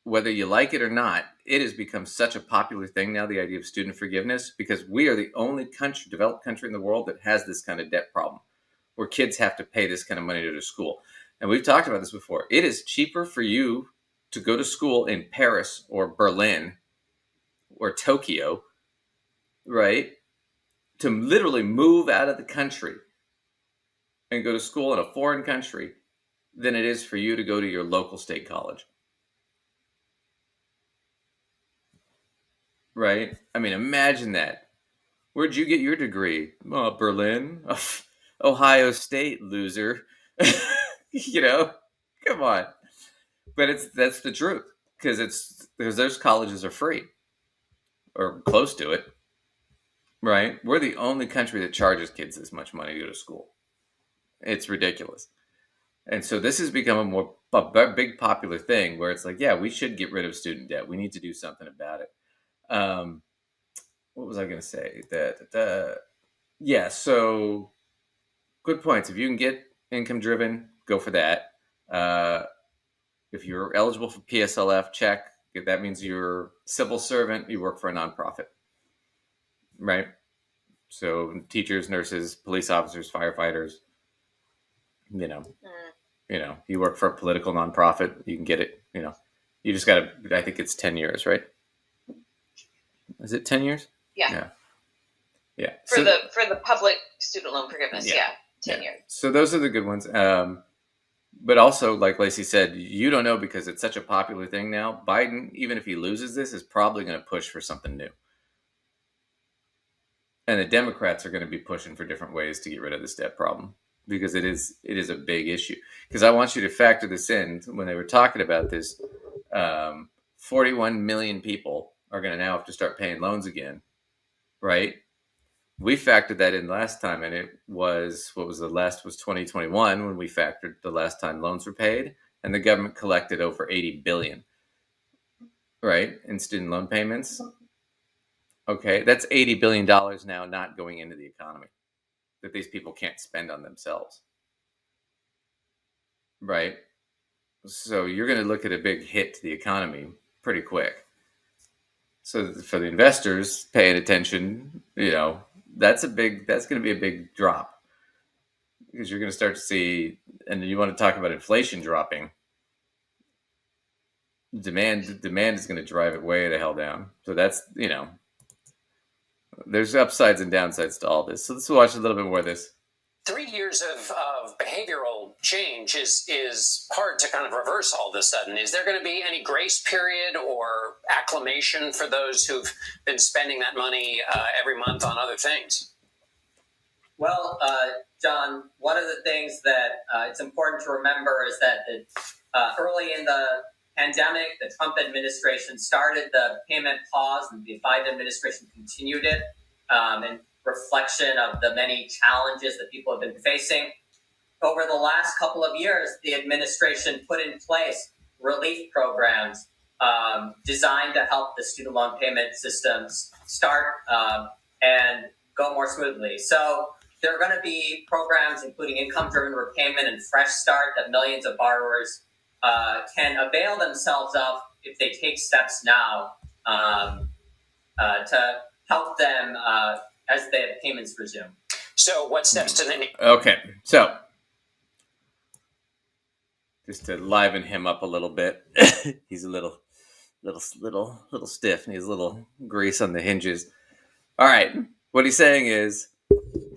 whether you like it or not, it has become such a popular thing now, the idea of student forgiveness, because we are the only developed country in the world that has this kind of debt problem, where kids have to pay this kind of money to their school. And we've talked about this before. It is cheaper for you to go to school in Paris or Berlin or Tokyo, right, to literally move out of the country and go to school in a foreign country than it is for you to go to your local state college. Right? I mean, imagine that. Where'd you get your degree? Berlin. Ohio State, loser. You know, come on. But that's the truth, because those colleges are free or close to it, right? We're the only country that charges kids this much money to go to school. It's ridiculous. And so this has become a big popular thing where it's like, yeah, we should get rid of student debt. We need to do something about it. What was I going to say? Yeah, so good points. If you can get income driven, go for that. If you're eligible for PSLF, check. If that means you're a civil servant, you work for a nonprofit, right? So teachers, nurses, police officers, firefighters, you know, you work for a political nonprofit, you can get it. You just got to. I think it's 10 years, right? Is it 10 years? Yeah. Yeah. For the public student loan forgiveness, 10 years. So those are the good ones. But also, like Lacey said, you don't know, because it's such a popular thing now. Biden, even if he loses this, is probably going to push for something new. And the Democrats are going to be pushing for different ways to get rid of this debt problem, because it is a big issue. Because I want you to factor this in. When they were talking about this, 41 million people are going to now have to start paying loans again, right? We factored that in last time, and it was, what was the last, was 2021 when we factored the last time loans were paid, and the government collected over $80 billion, right, in student loan payments. Okay, that's $80 billion now not going into the economy that these people can't spend on themselves, right? So you're going to look at a big hit to the economy pretty quick. So for the investors paying attention, that's going to be a big drop, because you're going to start to see, and you want to talk about inflation dropping. Demand is going to drive it way the hell down. So that's, there's upsides and downsides to all this. So let's watch a little bit more of this. 3 years of behavioral change is hard to kind of reverse all of a sudden. Is there going to be any grace period or acclimation for those who've been spending that money every month on other things? Well, John, one of the things that it's important to remember is that early in the pandemic, the Trump administration started the payment pause, and the Biden administration continued it in reflection of the many challenges that people have been facing. Over the last couple of years, the administration put in place relief programs designed to help the student loan payment systems start and go more smoothly. So there are going to be programs including income-driven repayment and Fresh Start that millions of borrowers can avail themselves of if they take steps now to help them as the payments resume. So what steps do they need? Okay, so just to liven him up a little bit, he's a little stiff, and he's a little grease on the hinges. All right, what he's saying is,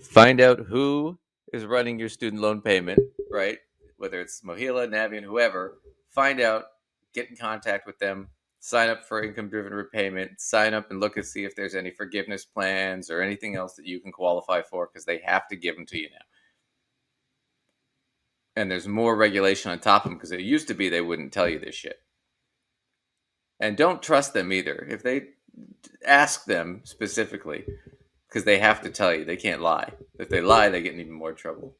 find out who is running your student loan payment, right? Whether it's Mohila, Navient, whoever. Find out, get in contact with them, sign up for income-driven repayment, sign up and look and see if there's any forgiveness plans or anything else that you can qualify for, because they have to give them to you now. And there's more regulation on top of them, because it used to be they wouldn't tell you this shit. And don't trust them either. If they ask them specifically, because they have to tell you. They can't lie. If they lie, they get in even more trouble.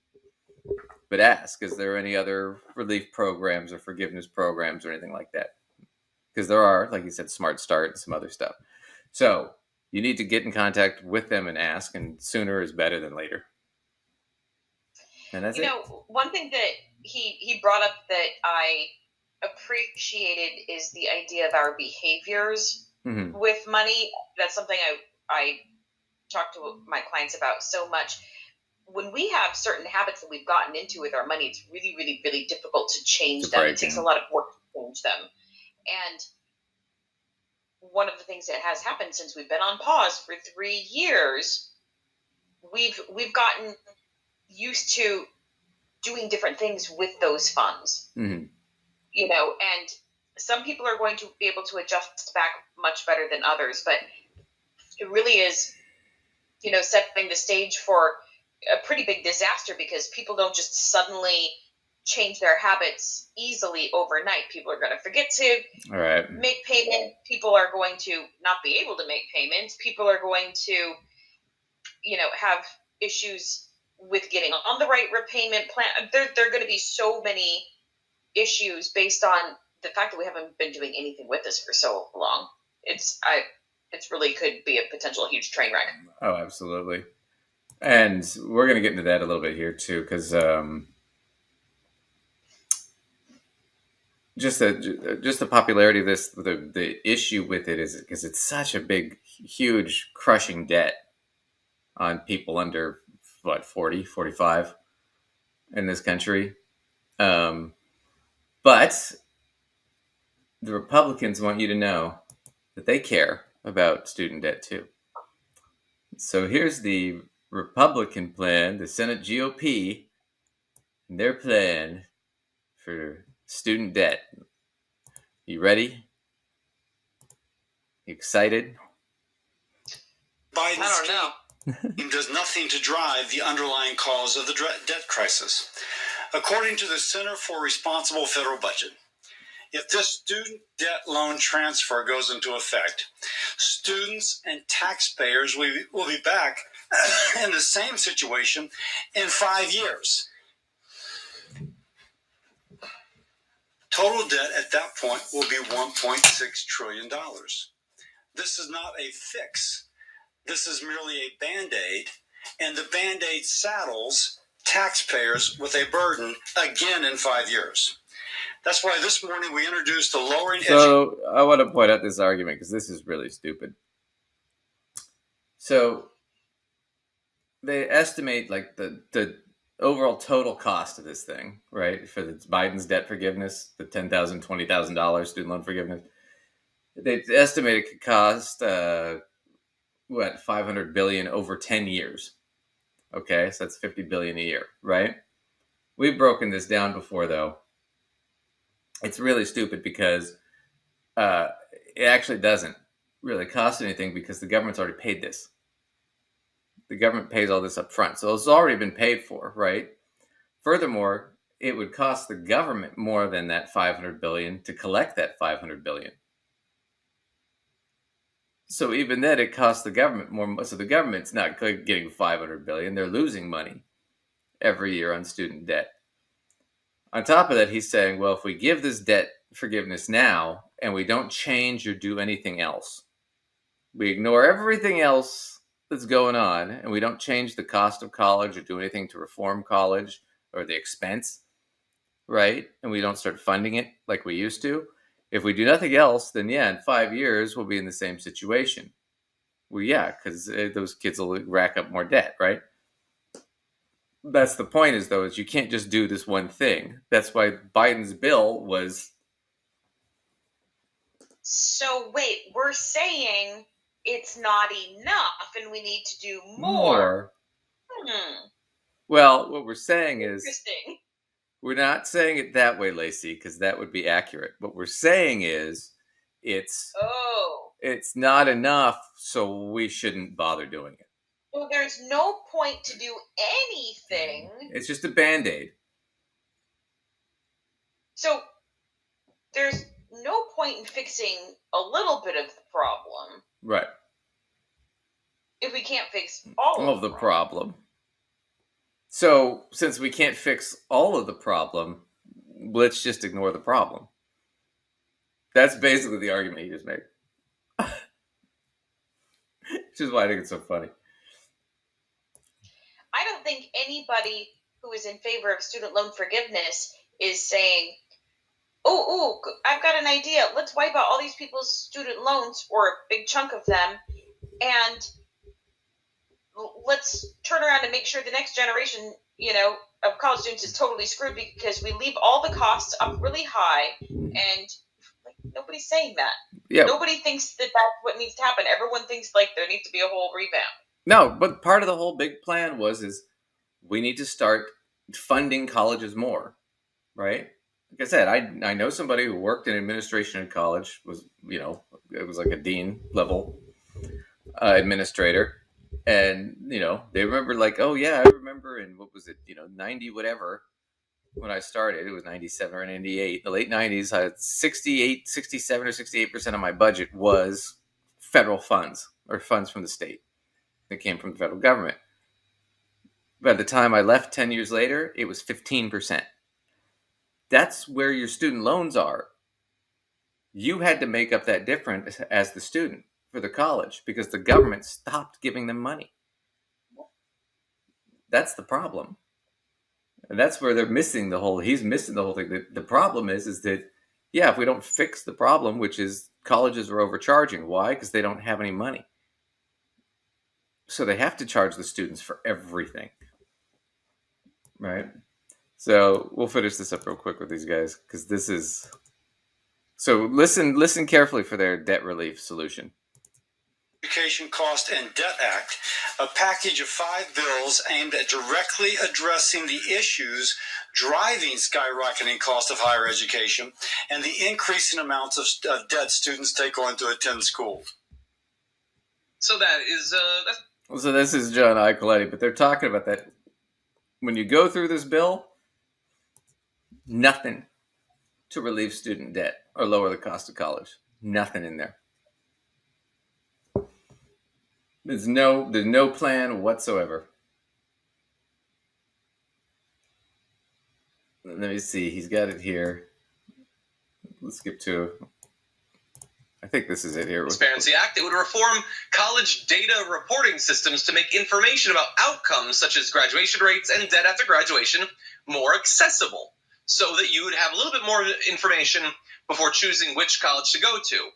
But ask, is there any other relief programs or forgiveness programs or anything like that? Because there are, like you said, Smart Start and some other stuff. So you need to get in contact with them and ask, and sooner is better than later. And that's it. One thing that he brought up that I appreciated is the idea of our behaviors with money. That's something I talk to my clients about so much. When we have certain habits that we've gotten into with our money, it's really, really, really difficult to change them. It takes a lot of work to change them. And one of the things that has happened since we've been on pause for 3 years, we've gotten used to doing different things with those funds. And some people are going to be able to adjust back much better than others, but it really is, setting the stage for a pretty big disaster because people don't just suddenly change their habits easily overnight. People are going to forget to make payment. People are going to not be able to make payments. People are going to, have issues with getting on the right repayment plan. There are going to be so many issues based on the fact that we haven't been doing anything with this for so long. It's really could be a potential huge train wreck. Oh, absolutely. And we're going to get into that a little bit here too, because just the popularity of this, the issue with it is because it's such a big, huge, crushing debt on people under 40, 45 in this country. But the Republicans want you to know that they care about student debt too. So here's the Republican plan, the Senate GOP, and their plan for student debt. You ready? You excited? Biden's I don't know. scheme does nothing to drive the underlying cause of the debt crisis. According to the Center for Responsible Federal Budget, if this student debt loan transfer goes into effect, students and taxpayers will be back in the same situation in 5 years. Total debt at that point will be $1.6 trillion. This is not a fix. This is merely a Band-Aid, and the Band-Aid saddles taxpayers with a burden again in 5 years. That's why this morning we introduced the lowering... So I want to point out this argument because this is really stupid. So they estimate like the overall total cost of this thing, right? For Biden's debt forgiveness, the $10,000, $20,000 student loan forgiveness. They estimate it could cost, $500 billion over 10 years. Okay, so that's $50 billion a year, right? We've broken this down before, though. It's really stupid because it actually doesn't really cost anything because the government's already paid this. The government pays all this up front. So it's already been paid for, right? Furthermore, it would cost the government more than that $500 billion to collect that $500 billion. So even then, it costs the government more. So the government's not getting $500 billion. They're losing money every year on student debt. On top of that, he's saying, well, if we give this debt forgiveness now and we don't change or do anything else, we ignore everything else that's going on and we don't change the cost of college or do anything to reform college or the expense, right? And we don't start funding it like we used to. If we do nothing else, then yeah, in 5 years, we'll be in the same situation. Well, yeah, because those kids will rack up more debt, right? That's the point is you can't just do this one thing. That's why Biden's bill was... So wait, we're saying it's not enough and we need to do more. Well, what we're saying is... Interesting. We're not saying it that way, Lacey, because that would be accurate. What we're saying is it's not enough, so we shouldn't bother doing it. Well, there's no point to do anything. It's just a Band-Aid. So there's no point in fixing a little bit of the problem. Right. If we can't fix all of the problem. So, since we can't fix all of the problem, let's just ignore the problem. That's basically the argument he just made. Which is why I think it's so funny. I don't think anybody who is in favor of student loan forgiveness is saying, oh, I've got an idea. Let's wipe out all these people's student loans, or a big chunk of them, and let's turn around and make sure the next generation, of college students is totally screwed because we leave all the costs up really high, and nobody's saying that. Yeah. Nobody thinks that that's what needs to happen. Everyone thinks there needs to be a whole revamp. No, but part of the whole big plan is we need to start funding colleges more, right? Like I said, I know somebody who worked in administration in college, it was like a dean level administrator. And, they remember like, oh yeah, I remember in, what was it, 90 whatever, when I started, it was 97 or 98, the late 90s, I had 67 or 68% of my budget was federal funds or funds from the state that came from the federal government. By the time I left 10 years later, it was 15%. That's where your student loans are. You had to make up that difference as the student for the college because the government stopped giving them money. That's the problem. And that's where he's missing the whole thing. The problem is that, yeah, if we don't fix the problem, which is colleges are overcharging. Why? Because they don't have any money. So they have to charge the students for everything. Right? So we'll finish this up real quick with these guys because this is... So listen carefully for their debt relief solution. Education Cost and Debt Act, a package of 5 bills aimed at directly addressing the issues driving skyrocketing cost of higher education and the increasing amounts of debt students take on to attend school. So that is So this is John Icoletti, but they're talking about that. When you go through this bill, nothing to relieve student debt or lower the cost of college. Nothing in there. There's no plan whatsoever. Let me see. He's got it here. Let's skip to... I think this is it here. Transparency Act. It would reform college data reporting systems to make information about outcomes such as graduation rates and debt after graduation more accessible, so that you would have a little bit more information before choosing which college to go to.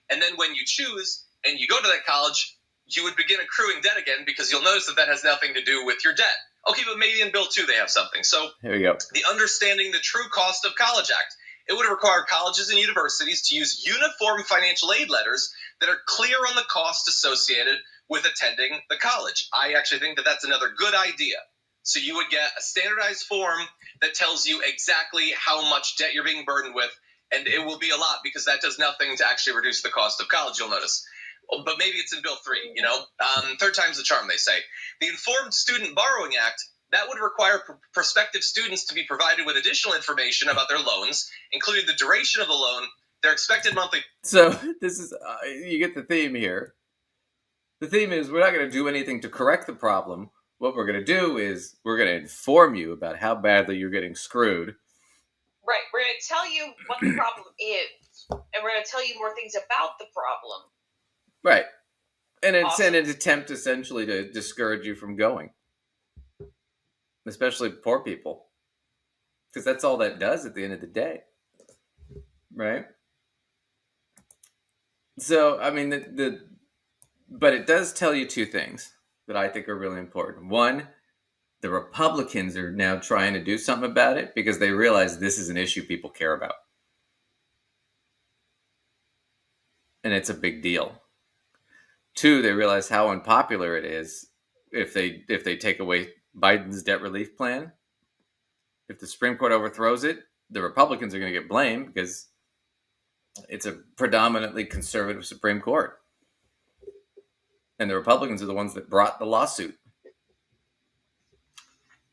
And then when you choose and you go to that college, you would begin accruing debt again because you'll notice that has nothing to do with your debt. Okay, but maybe in Bill 2 they have something. So here we go. The Understanding the True Cost of College Act. It would require colleges and universities to use uniform financial aid letters that are clear on the cost associated with attending the college. I actually think that that's another good idea. So you would get a standardized form that tells you exactly how much debt you're being burdened with, and it will be a lot because that does nothing to actually reduce the cost of college, you'll notice. But maybe it's in Bill 3, third time's the charm, they say. The Informed Student Borrowing Act, that would require prospective students to be provided with additional information about their loans, including the duration of the loan, their expected monthly... So this is, you get the theme here. The theme is we're not going to do anything to correct the problem. What we're going to do is we're going to inform you about how badly you're getting screwed. Right. We're going to tell you what the problem is, and we're going to tell you more things about the problem. Right. And it's an attempt essentially to discourage you from going. Especially poor people. Because that's all that does at the end of the day. Right? So, I mean, but it does tell you two things that I think are really important. One, the Republicans are now trying to do something about it because they realize this is an issue people care about. And it's a big deal. Two, they realize how unpopular it is if they take away Biden's debt relief plan. If the Supreme Court overthrows it, the Republicans are going to get blamed because it's a predominantly conservative Supreme Court. And the Republicans are the ones that brought the lawsuit.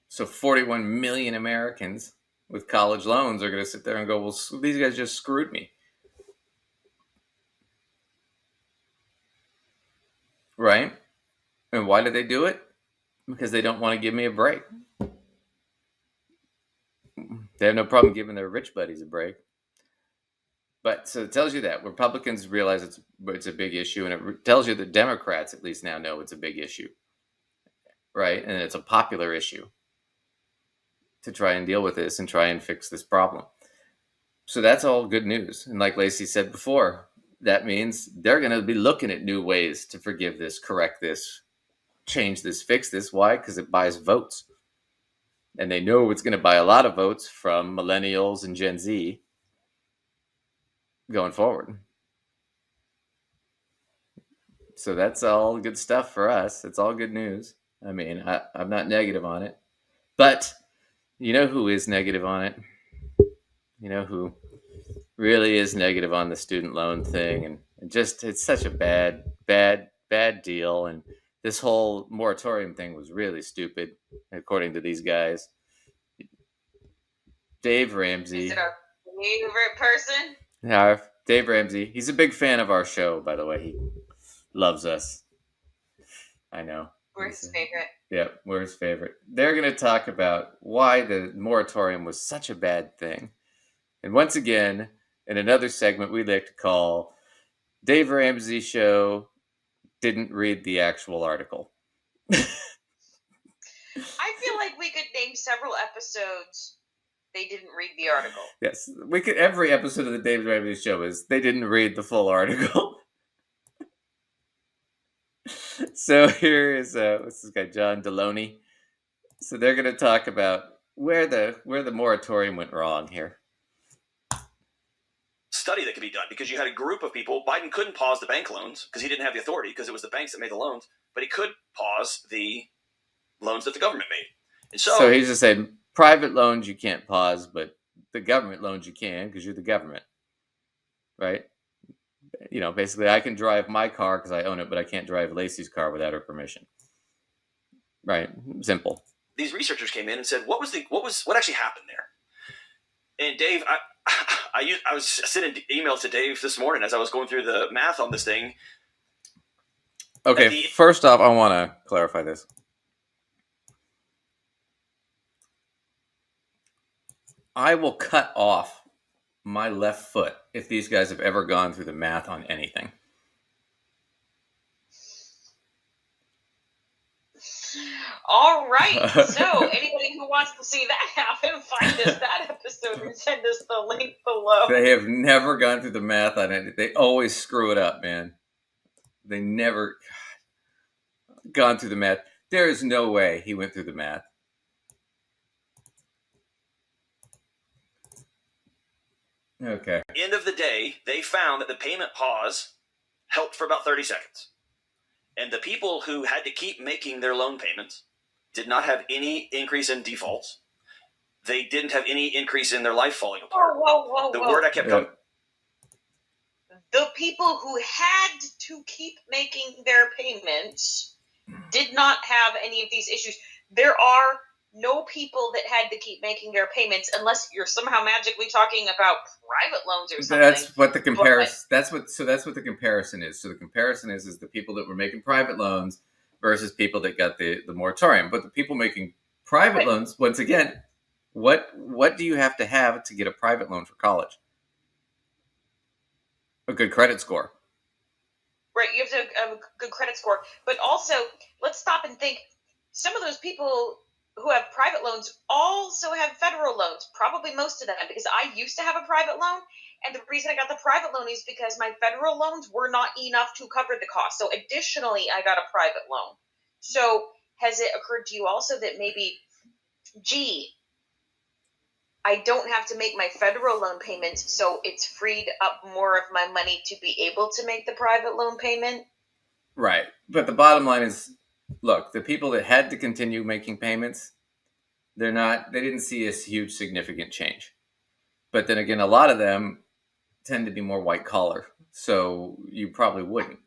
So 41 million Americans with college loans are going to sit there and go, well, these guys just screwed me. Right? And why did they do it? Because they don't want to give me a break. They have no problem giving their rich buddies a break. But so it tells you that Republicans realize it's a big issue, and it tells you that Democrats at least now know it's a big issue. Right? And it's a popular issue to try and deal with this and try and fix this problem. So that's all good news. And like Lacey said before, that means they're going to be looking at new ways to forgive this, correct this, change this, fix this. Why? Because it buys votes. And they know it's going to buy a lot of votes from millennials and Gen Z going forward. So that's all good stuff for us. It's all good news. I mean, I'm not negative on it. But you know who is negative on it? You know who really is negative on the student loan thing? And just, it's such a bad deal. And this whole moratorium thing was really stupid, according to these guys. Dave Ramsey. Is it our favorite person? Yeah, Dave Ramsey. He's a big fan of our show, by the way. He loves us. I know. We're his favorite. Yeah, we're his favorite. They're going to talk about why the moratorium was such a bad thing. And once again, in another segment we like to call Dave Ramsey Show Didn't Read the Actual Article. I feel like we could name several episodes they didn't read the article. Yes, we could. Every episode of the Dave Ramsey Show is they didn't read the full article. So here is what's this guy, John Deloney. So they're going to talk about where the moratorium went wrong here. Study that could be done, because you had a group of people. Biden couldn't pause the bank loans because he didn't have the authority, because it was the banks that made the loans, but he could pause the loans that the government made. And so he's just saying private loans you can't pause, but the government loans you can, because you're the government, right? You know, basically I can drive my car because I own it, but I can't drive Lacey's car without her permission. Right? Simple. These researchers came in and said, what actually happened there? And Dave, I was sending emails to Dave this morning as I was going through the math on this thing. Okay, first off, I want to clarify this. I will cut off my left foot if these guys have ever gone through the math on anything. All right. So anybody who wants to see that happen, find us that episode and send us the link below. They have never gone through the math on it. They always screw it up, man. They never gone through the math. There is no way he went through the math. Okay. End of the day, they found that the payment pause helped for about 30 seconds. And the people who had to keep making their loan payments did not have any increase in defaults. They didn't have any increase in their life falling apart. Whoa. The word I kept coming. The people who had to keep making their payments did not have any of these issues. There are no people that had to keep making their payments unless you're somehow magically talking about private loans or something. That's what the comparison. That's what the comparison is. So the comparison is the people that were making private loans versus people that got the moratorium. But the people making private loans, once again, what do you have to get a private loan for college? A good credit score. Right, you have to have a good credit score. But also, let's stop and think. Some of those people who have private loans also have federal loans, probably most of them, because I used to have a private loan, and the reason I got the private loan is because my federal loans were not enough to cover the cost. So additionally, I got a private loan. So has it occurred to you also that maybe, I don't have to make my federal loan payments, so it's freed up more of my money to be able to make the private loan payment? Right. But the bottom line is, look, the people that had to continue making payments, they didn't see a huge significant change. But then again, a lot of them tend to be more white collar. So you probably wouldn't.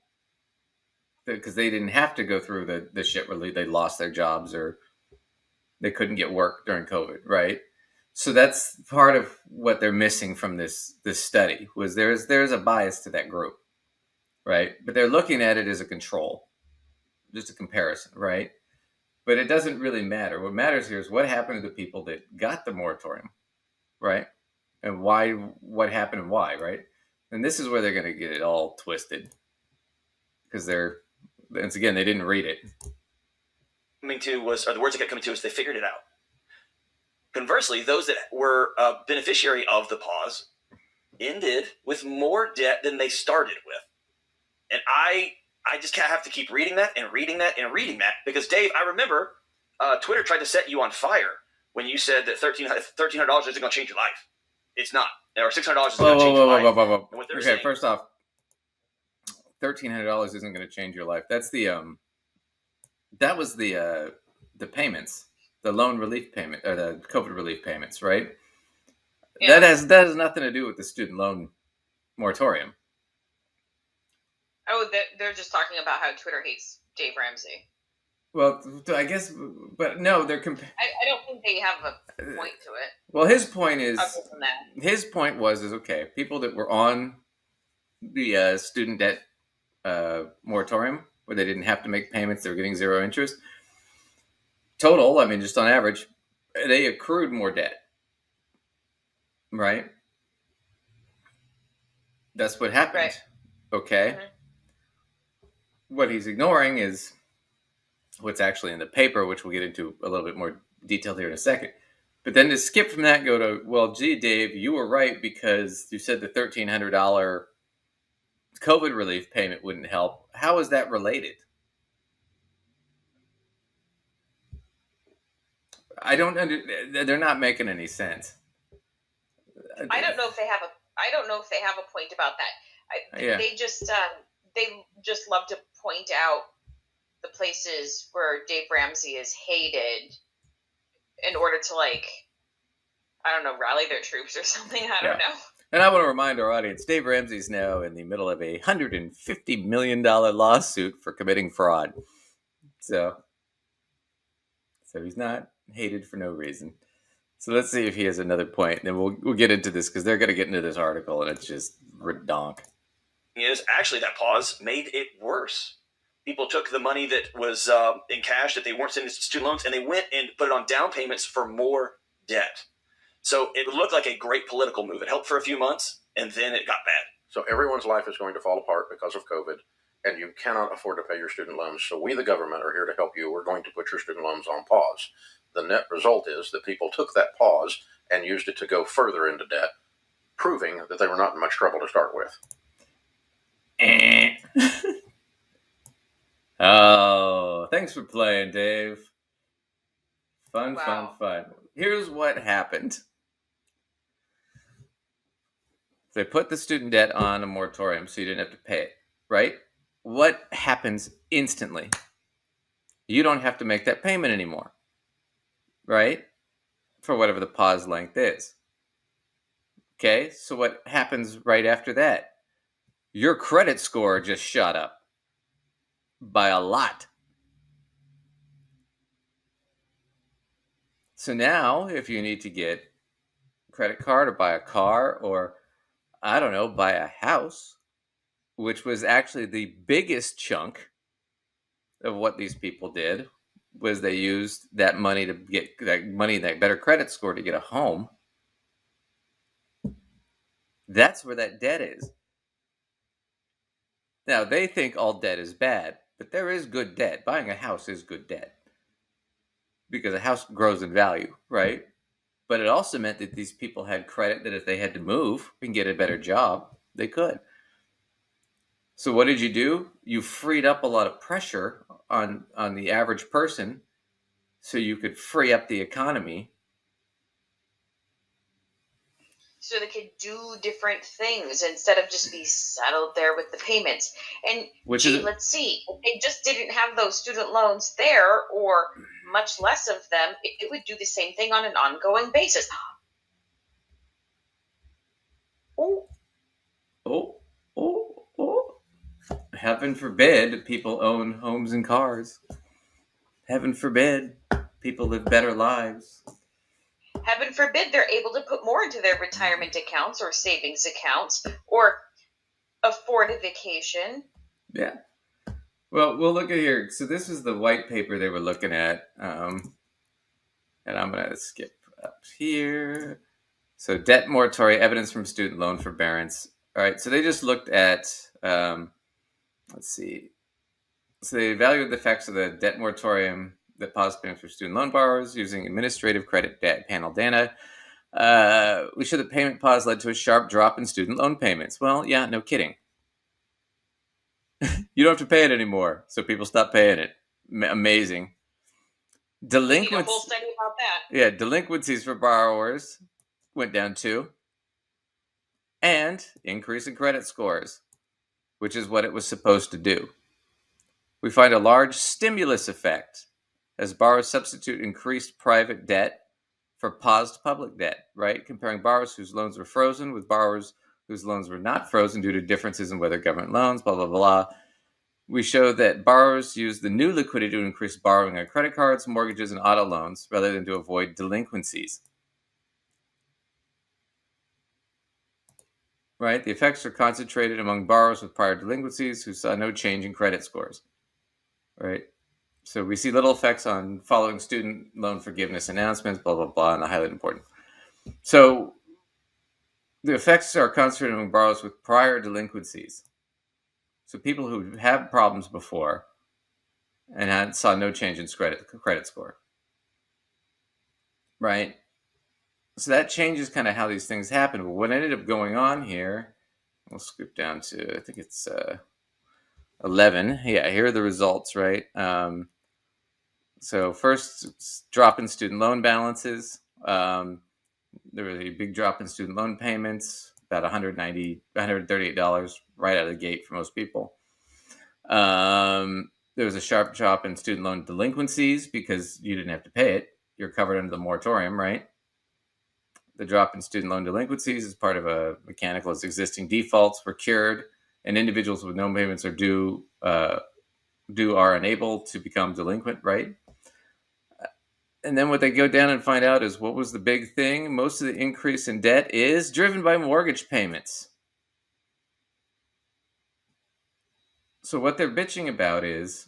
Because they didn't have to go through the shit where they lost their jobs or they couldn't get work during COVID, right? So that's part of what they're missing from this study, was there's a bias to that group, right? But they're looking at it as a control. Just a comparison, right? But it doesn't really matter. What matters here is what happened to the people that got the moratorium, right? And why, what happened and why, right? And this is where they're going to get it all twisted. Because once again, they didn't read it. The words I kept coming to is they figured it out. Conversely, those that were a beneficiary of the pause ended with more debt than they started with. And I just have to keep reading that and reading that and reading that because, Dave, I remember Twitter tried to set you on fire when you said that $1,300 isn't going to change your life. It's not. Or $600 isn't going to change your life. Okay, first off, $1,300 isn't going to change your life. That's that was the payments, the loan relief payment, or the COVID relief payments, right? Yeah. That has nothing to do with the student loan moratorium. Oh, they're just talking about how Twitter hates Dave Ramsey. Well, I guess, but no, they're I don't think they have a point to it. Well, his point is, Other than that. his point was, okay, people that were on the student debt moratorium, where they didn't have to make payments, they were getting zero interest. Total, I mean, just on average, they accrued more debt, right? That's what happened. Right. Okay. Mm-hmm. What he's ignoring is what's actually in the paper, which we'll get into a little bit more detail here in a second. But then to skip from that, go to, well, gee, Dave, you were right because you said the $1,300 COVID relief payment wouldn't help. How is that related? I don't they're not making any sense. I don't know if they have a point about that. Yeah. They just love to point out the places where Dave Ramsey is hated in order to, like, I don't know, rally their troops or something. I don't know. And I want to remind our audience, Dave Ramsey's now in the middle of a $150 million lawsuit for committing fraud. So he's not hated for no reason. So let's see if he has another point. Then we'll get into this because they're going to get into this article and it's just redonk. Is actually that pause made it worse. People took the money that was in cash that they weren't sending to student loans and they went and put it on down payments for more debt. So it looked like a great political move. It helped for a few months and then it got bad. So everyone's life is going to fall apart because of COVID and you cannot afford to pay your student loans. So we, the government, are here to help you. We're going to put your student loans on pause. The net result is that people took that pause and used it to go further into debt, proving that they were not in much trouble to start with. Oh, thanks for playing, Dave. Fun. Here's what happened. They put the student debt on a moratorium so you didn't have to pay it, right? What happens instantly? You don't have to make that payment anymore, right? For whatever the pause length is. Okay, so what happens right after that? Your credit score just shot up by a lot. So now, if you need to get a credit card or buy a car or, I don't know, buy a house, which was actually the biggest chunk of what these people did, was they used that money to get that better credit score to get a home. That's where that debt is. Now, they think all debt is bad, but there is good debt. Buying a house is good debt because a house grows in value, right? But it also meant that these people had credit that if they had to move and get a better job, they could. So what did you do? You freed up a lot of pressure on the average person so you could free up the economy. So they could do different things instead of just be settled there with the payments. And let's see, if they just didn't have those student loans there, or much less of them, it would do the same thing on an ongoing basis. Oh. Heaven forbid people own homes and cars. Heaven forbid people live better lives. Heaven forbid they're able to put more into their retirement accounts or savings accounts or afford a vacation. Yeah. Well, we'll look at here. So this is the white paper they were looking at. And I'm going to skip up here. So debt moratorium, evidence from student loan forbearance. All right. So they just looked at, let's see. So they evaluated the effects of the debt moratorium that paused payments for student loan borrowers using administrative credit panel data. We show that payment pause led to a sharp drop in student loan payments. Well, yeah, no kidding. You don't have to pay it anymore, so people stop paying it. Amazing. Delinquencies. A whole study about that. Yeah, delinquencies for borrowers went down too, and increase in credit scores, which is what it was supposed to do. We find a large stimulus effect as borrowers substitute increased private debt for paused public debt, right? Comparing borrowers whose loans were frozen with borrowers whose loans were not frozen due to differences in whether government loans, blah, blah, blah. we show that borrowers use the new liquidity to increase borrowing on credit cards, mortgages, and auto loans rather than to avoid delinquencies. Right? The effects are concentrated among borrowers with prior delinquencies who saw no change in credit scores. Right? So we see little effects on following student loan forgiveness announcements, blah, blah, blah, and the highly important. So the effects are concentrated among borrowers with prior delinquencies. So people who have problems before and saw no change in credit score. Right? So that changes kind of how these things happen. But what ended up going on here, we'll scoop down to, I think it's 11. Yeah, here are the results, right? So first, drop in student loan balances. There was a big drop in student loan payments, about $138 right out of the gate for most people. There was a sharp drop in student loan delinquencies because you didn't have to pay it. You're covered under the moratorium, right? The drop in student loan delinquencies is part of a mechanical as existing defaults were cured, and individuals with no payments are due are unable to become delinquent, right? And then what they go down and find out is what was the big thing? Most of the increase in debt is driven by mortgage payments. So what they're bitching about is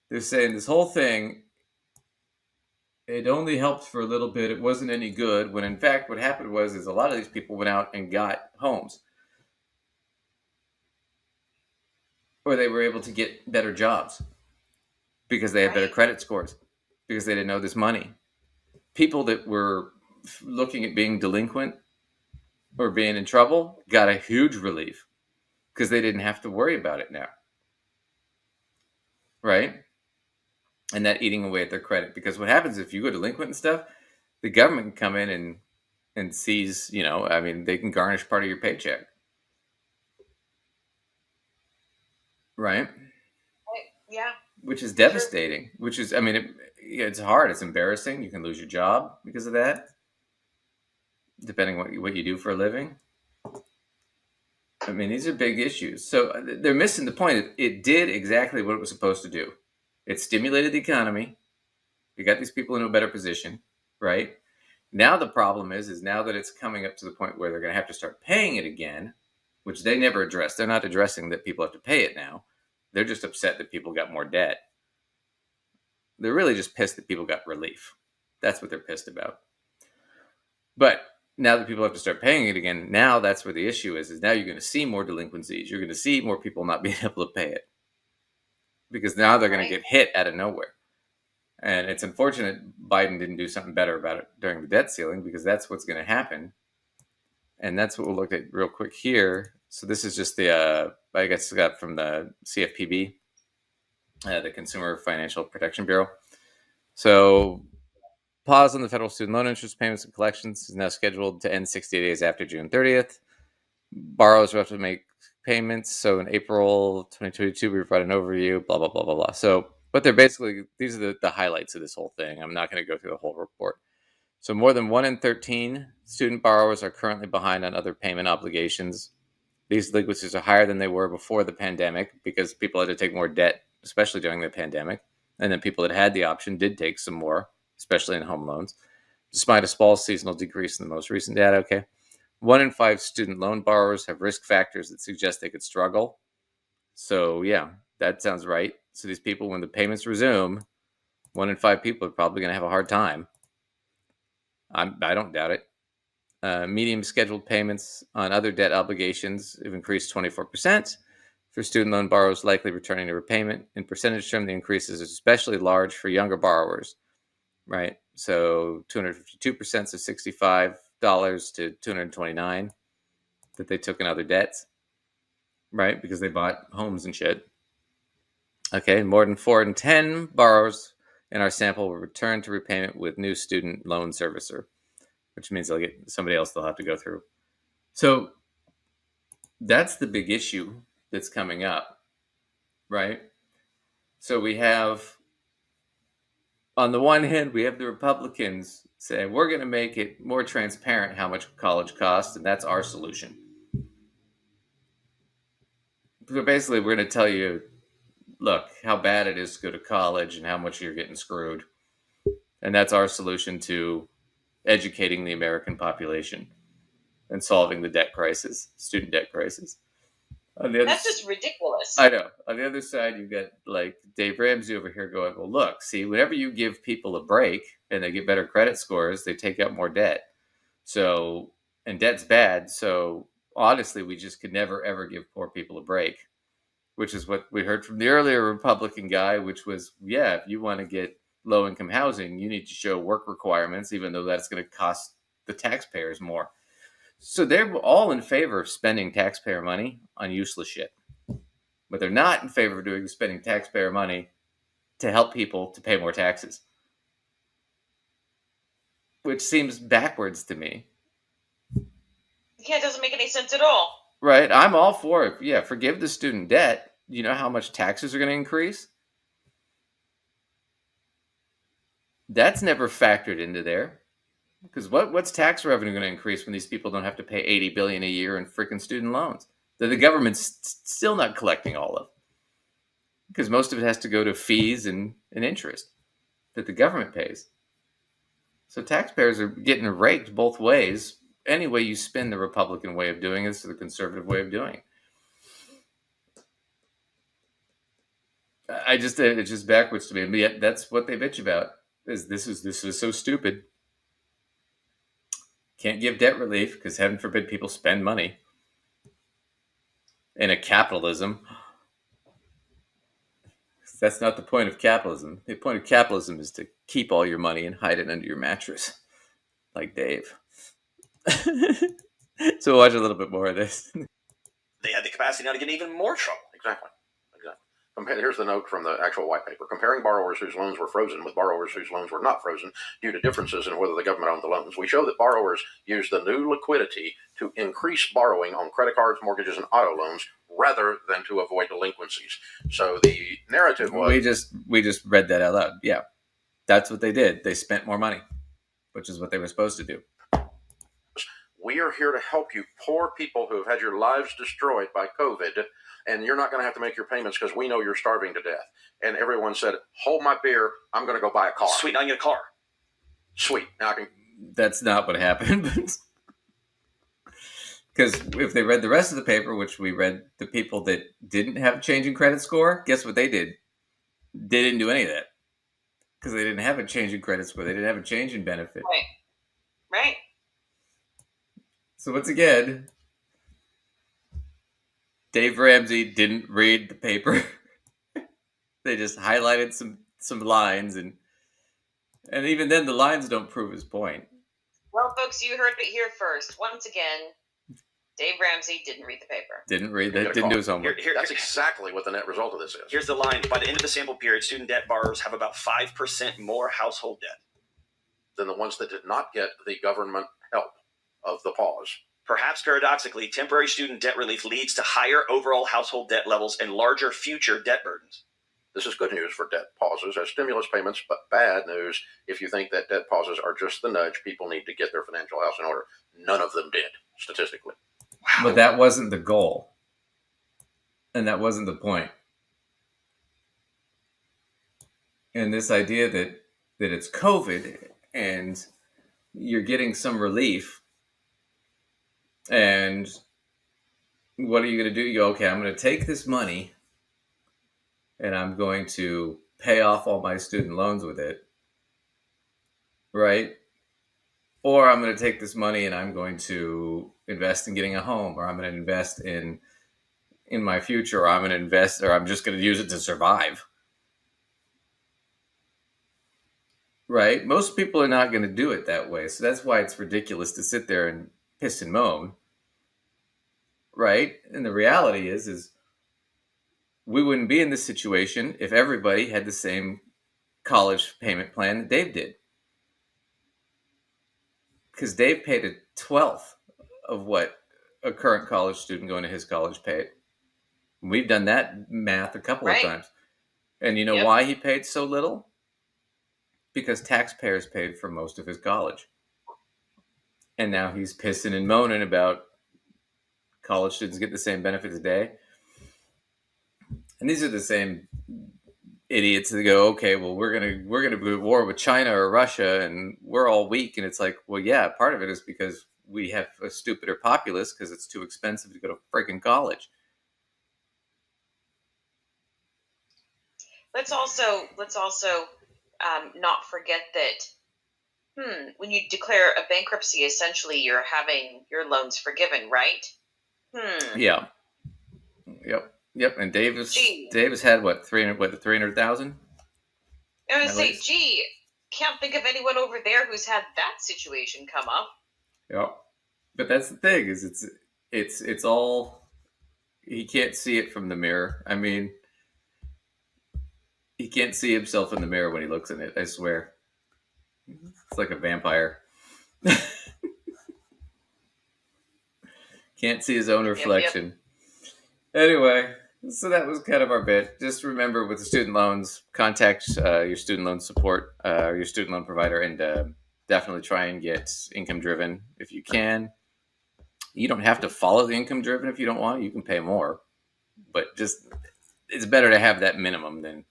they're saying this whole thing, it only helped for a little bit. It wasn't any good. When in fact, what happened was a lot of these people went out and got homes, or they were able to get better jobs because they had better credit scores, because they didn't owe this money. People that were looking at being delinquent or being in trouble got a huge relief because they didn't have to worry about it now, right? And that eating away at their credit. Because what happens if you go delinquent and stuff, the government can come in and seize, they can garnish part of your paycheck. Right? Yeah. Which is devastating. Which is, it's hard. It's embarrassing. You can lose your job because of that, depending what you do for a living. These are big issues. So they're missing the point. It did exactly what it was supposed to do. It stimulated the economy. You got these people in a better position, right? Now the problem is now that it's coming up to the point where they're going to have to start paying it again, which they never addressed. They're not addressing that people have to pay it now. They're just upset that people got more debt. They're really just pissed that people got relief. That's what they're pissed about. But now that people have to start paying it again, now that's where the issue is now you're going to see more delinquencies. You're going to see more people not being able to pay it because now they're going to get hit out of nowhere. And it's unfortunate Biden didn't do something better about it during the debt ceiling because that's what's going to happen. And that's what we'll look at real quick here. So this is just the, I guess got from the CFPB, the Consumer Financial Protection Bureau. So pause on the federal student loan interest payments and collections is now scheduled to end 60 days after June 30th. Borrowers will have to make payments. So in April 2022, we provide an overview, blah, blah, blah, blah, blah. So, but they're basically, these are the highlights of this whole thing. I'm not going to go through the whole report. So more than 1 in 13 student borrowers are currently behind on other payment obligations. These delinquencies are higher than they were before the pandemic because people had to take more debt, especially during the pandemic. And then people that had the option did take some more, especially in home loans, despite a small seasonal decrease in the most recent data. Okay. 1 in 5 student loan borrowers have risk factors that suggest they could struggle. So yeah, that sounds right. So these people, when the payments resume, 1 in 5 people are probably going to have a hard time. I don't doubt it. Medium scheduled payments on other debt obligations have increased 24%. For student loan borrowers likely returning to repayment. In percentage term, the increase is especially large for younger borrowers, right? So 252%, so $65 to $229 that they took in other debts, right? Because they bought homes and shit. Okay, more than 4 in 10 borrowers in our sample will return to repayment with new student loan servicer, which means they'll get somebody else they'll have to go through. So that's the big issue that's coming up, right? So we have, on the one hand, we have the Republicans saying we're going to make it more transparent how much college costs, and that's our solution. So basically, we're going to tell you look how bad it is to go to college and how much you're getting screwed. And that's our solution to educating the American population and solving the debt crisis, student debt crisis. That's just ridiculous. I know. On the other side, you've got like Dave Ramsey over here going, well, look, see, whenever you give people a break and they get better credit scores, they take out more debt. So, and debt's bad. So honestly, we just could never, ever give poor people a break, which is what we heard from the earlier Republican guy, which was, yeah, if you want to get low income housing, you need to show work requirements, even though that's going to cost the taxpayers more. So they're all in favor of spending taxpayer money on useless shit. But they're not in favor of spending taxpayer money to help people to pay more taxes. Which seems backwards to me. Yeah, it doesn't make any sense at all. Right? I'm all for it. Yeah, forgive the student debt. You know how much taxes are going to increase? That's never factored into there. Because what's tax revenue going to increase when these people don't have to pay $80 billion a year in freaking student loans that the government's still not collecting all of? Because most of it has to go to fees and interest that the government pays. So taxpayers are getting raked both ways. Any way you spin the Republican way of doing this or the conservative way of doing it. It's just backwards to me. And yet that's what they bitch about. This is so stupid. Can't give debt relief because heaven forbid people spend money in a capitalism. That's not the point of capitalism. The point of capitalism is to keep all your money and hide it under your mattress, like Dave. So watch a little bit more of this. They had the capacity now to get in even more trouble. Exactly. Here's the note from the actual white paper. Comparing borrowers whose loans were frozen with borrowers whose loans were not frozen due to differences in whether the government owned the loans, we show that borrowers used the new liquidity to increase borrowing on credit cards, mortgages, and auto loans rather than to avoid delinquencies. So the narrative was... We just read that out loud. Yeah, that's what they did. They spent more money, which is what they were supposed to do. We are here to help you poor people who have had your lives destroyed by COVID, and you're not going to have to make your payments because we know you're starving to death. And everyone said, hold my beer, I'm going to go buy a car. Sweet, now I can get a car. Sweet, now I can... That's not what happened. Because if they read the rest of the paper, which we read, the people that didn't have a change in credit score, guess what they did? They didn't do any of that. Because they didn't have a change in credit score. They didn't have a change in benefit. Right. So once again, Dave Ramsey didn't read the paper. They just highlighted some lines, and even then the lines don't prove his point. Well, folks, you heard it here first. Once again, Dave Ramsey didn't read the paper. Didn't do his homework. That's exactly what the net result of this is. Here's the line. By the end of the sample period, student debt borrowers have about 5% more household debt than the ones that did not get the government help of the pause. Perhaps paradoxically, temporary student debt relief leads to higher overall household debt levels and larger future debt burdens. This is good news for debt pauses as stimulus payments, but bad news if you think that debt pauses are just the nudge people need to get their financial house in order. None of them did, statistically. Wow. But that wasn't the goal. And that wasn't the point. And this idea that it's COVID and you're getting some relief, and what are you going to do? You go, okay, I'm going to take this money and I'm going to pay off all my student loans with it, right? Or I'm going to take this money and I'm going to invest in getting a home, or I'm going to invest in my future, or I'm going to invest, or I'm just going to use it to survive. Right? Most people are not going to do it that way. So that's why it's ridiculous to sit there and piss and moan. Right? And the reality is we wouldn't be in this situation if everybody had the same college payment plan that Dave did. Because Dave paid a 12th of what a current college student going to his college paid. We've done that math a couple of times. And you know why he paid so little? Because taxpayers paid for most of his college. And now he's pissing and moaning about college students get the same benefit today. And these are the same idiots that go, okay, well, we're gonna go to war with China or Russia, and we're all weak. And it's like, well, yeah, part of it is because we have a stupider populace because it's too expensive to go to freaking college. Let's also not forget that when you declare a bankruptcy, essentially you're having your loans forgiven, right? Yeah. Yep. And Davis had what, 300,000? I was gonna say, can't think of anyone over there who's had that situation come up. Yep. But that's the thing, is it's all, he can't see it from the mirror. I mean, he can't see himself in the mirror when he looks in it, I swear. It's like a vampire. Can't see his own reflection. Yep. Anyway, so that was kind of our bit. Just remember, with the student loans, contact your student loan support, your student loan provider, and definitely try and get income driven if you can. You don't have to follow the income driven if you don't want. You can pay more, but just it's better to have that minimum than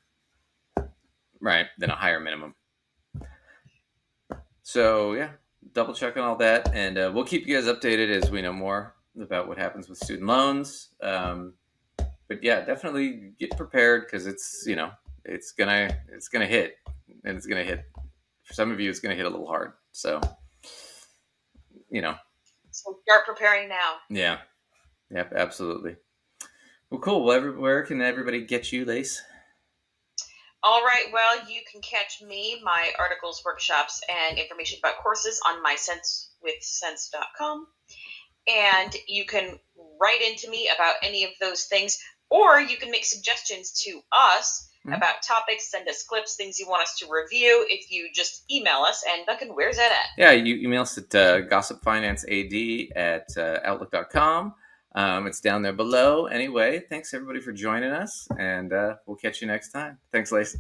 a higher minimum. So yeah, double check on all that, and we'll keep you guys updated as we know more about what happens with student loans. But yeah, definitely get prepared, because it's gonna hit, and it's gonna hit. For some of you, it's gonna hit a little hard. So So start preparing now. Yeah. Yep. Absolutely. Well, cool. Well, where can everybody get you, Lace? All right. Well, you can catch me, my articles, workshops, and information about courses on mysensewithsense.com. And you can write into me about any of those things, or you can make suggestions to us about topics, send us clips, things you want us to review. If you just email us, and Duncan, where's that at? Yeah, you email us at gossipfinancead@outlook.com. It's down there below. Anyway, thanks everybody for joining us, and we'll catch you next time. Thanks, Lace.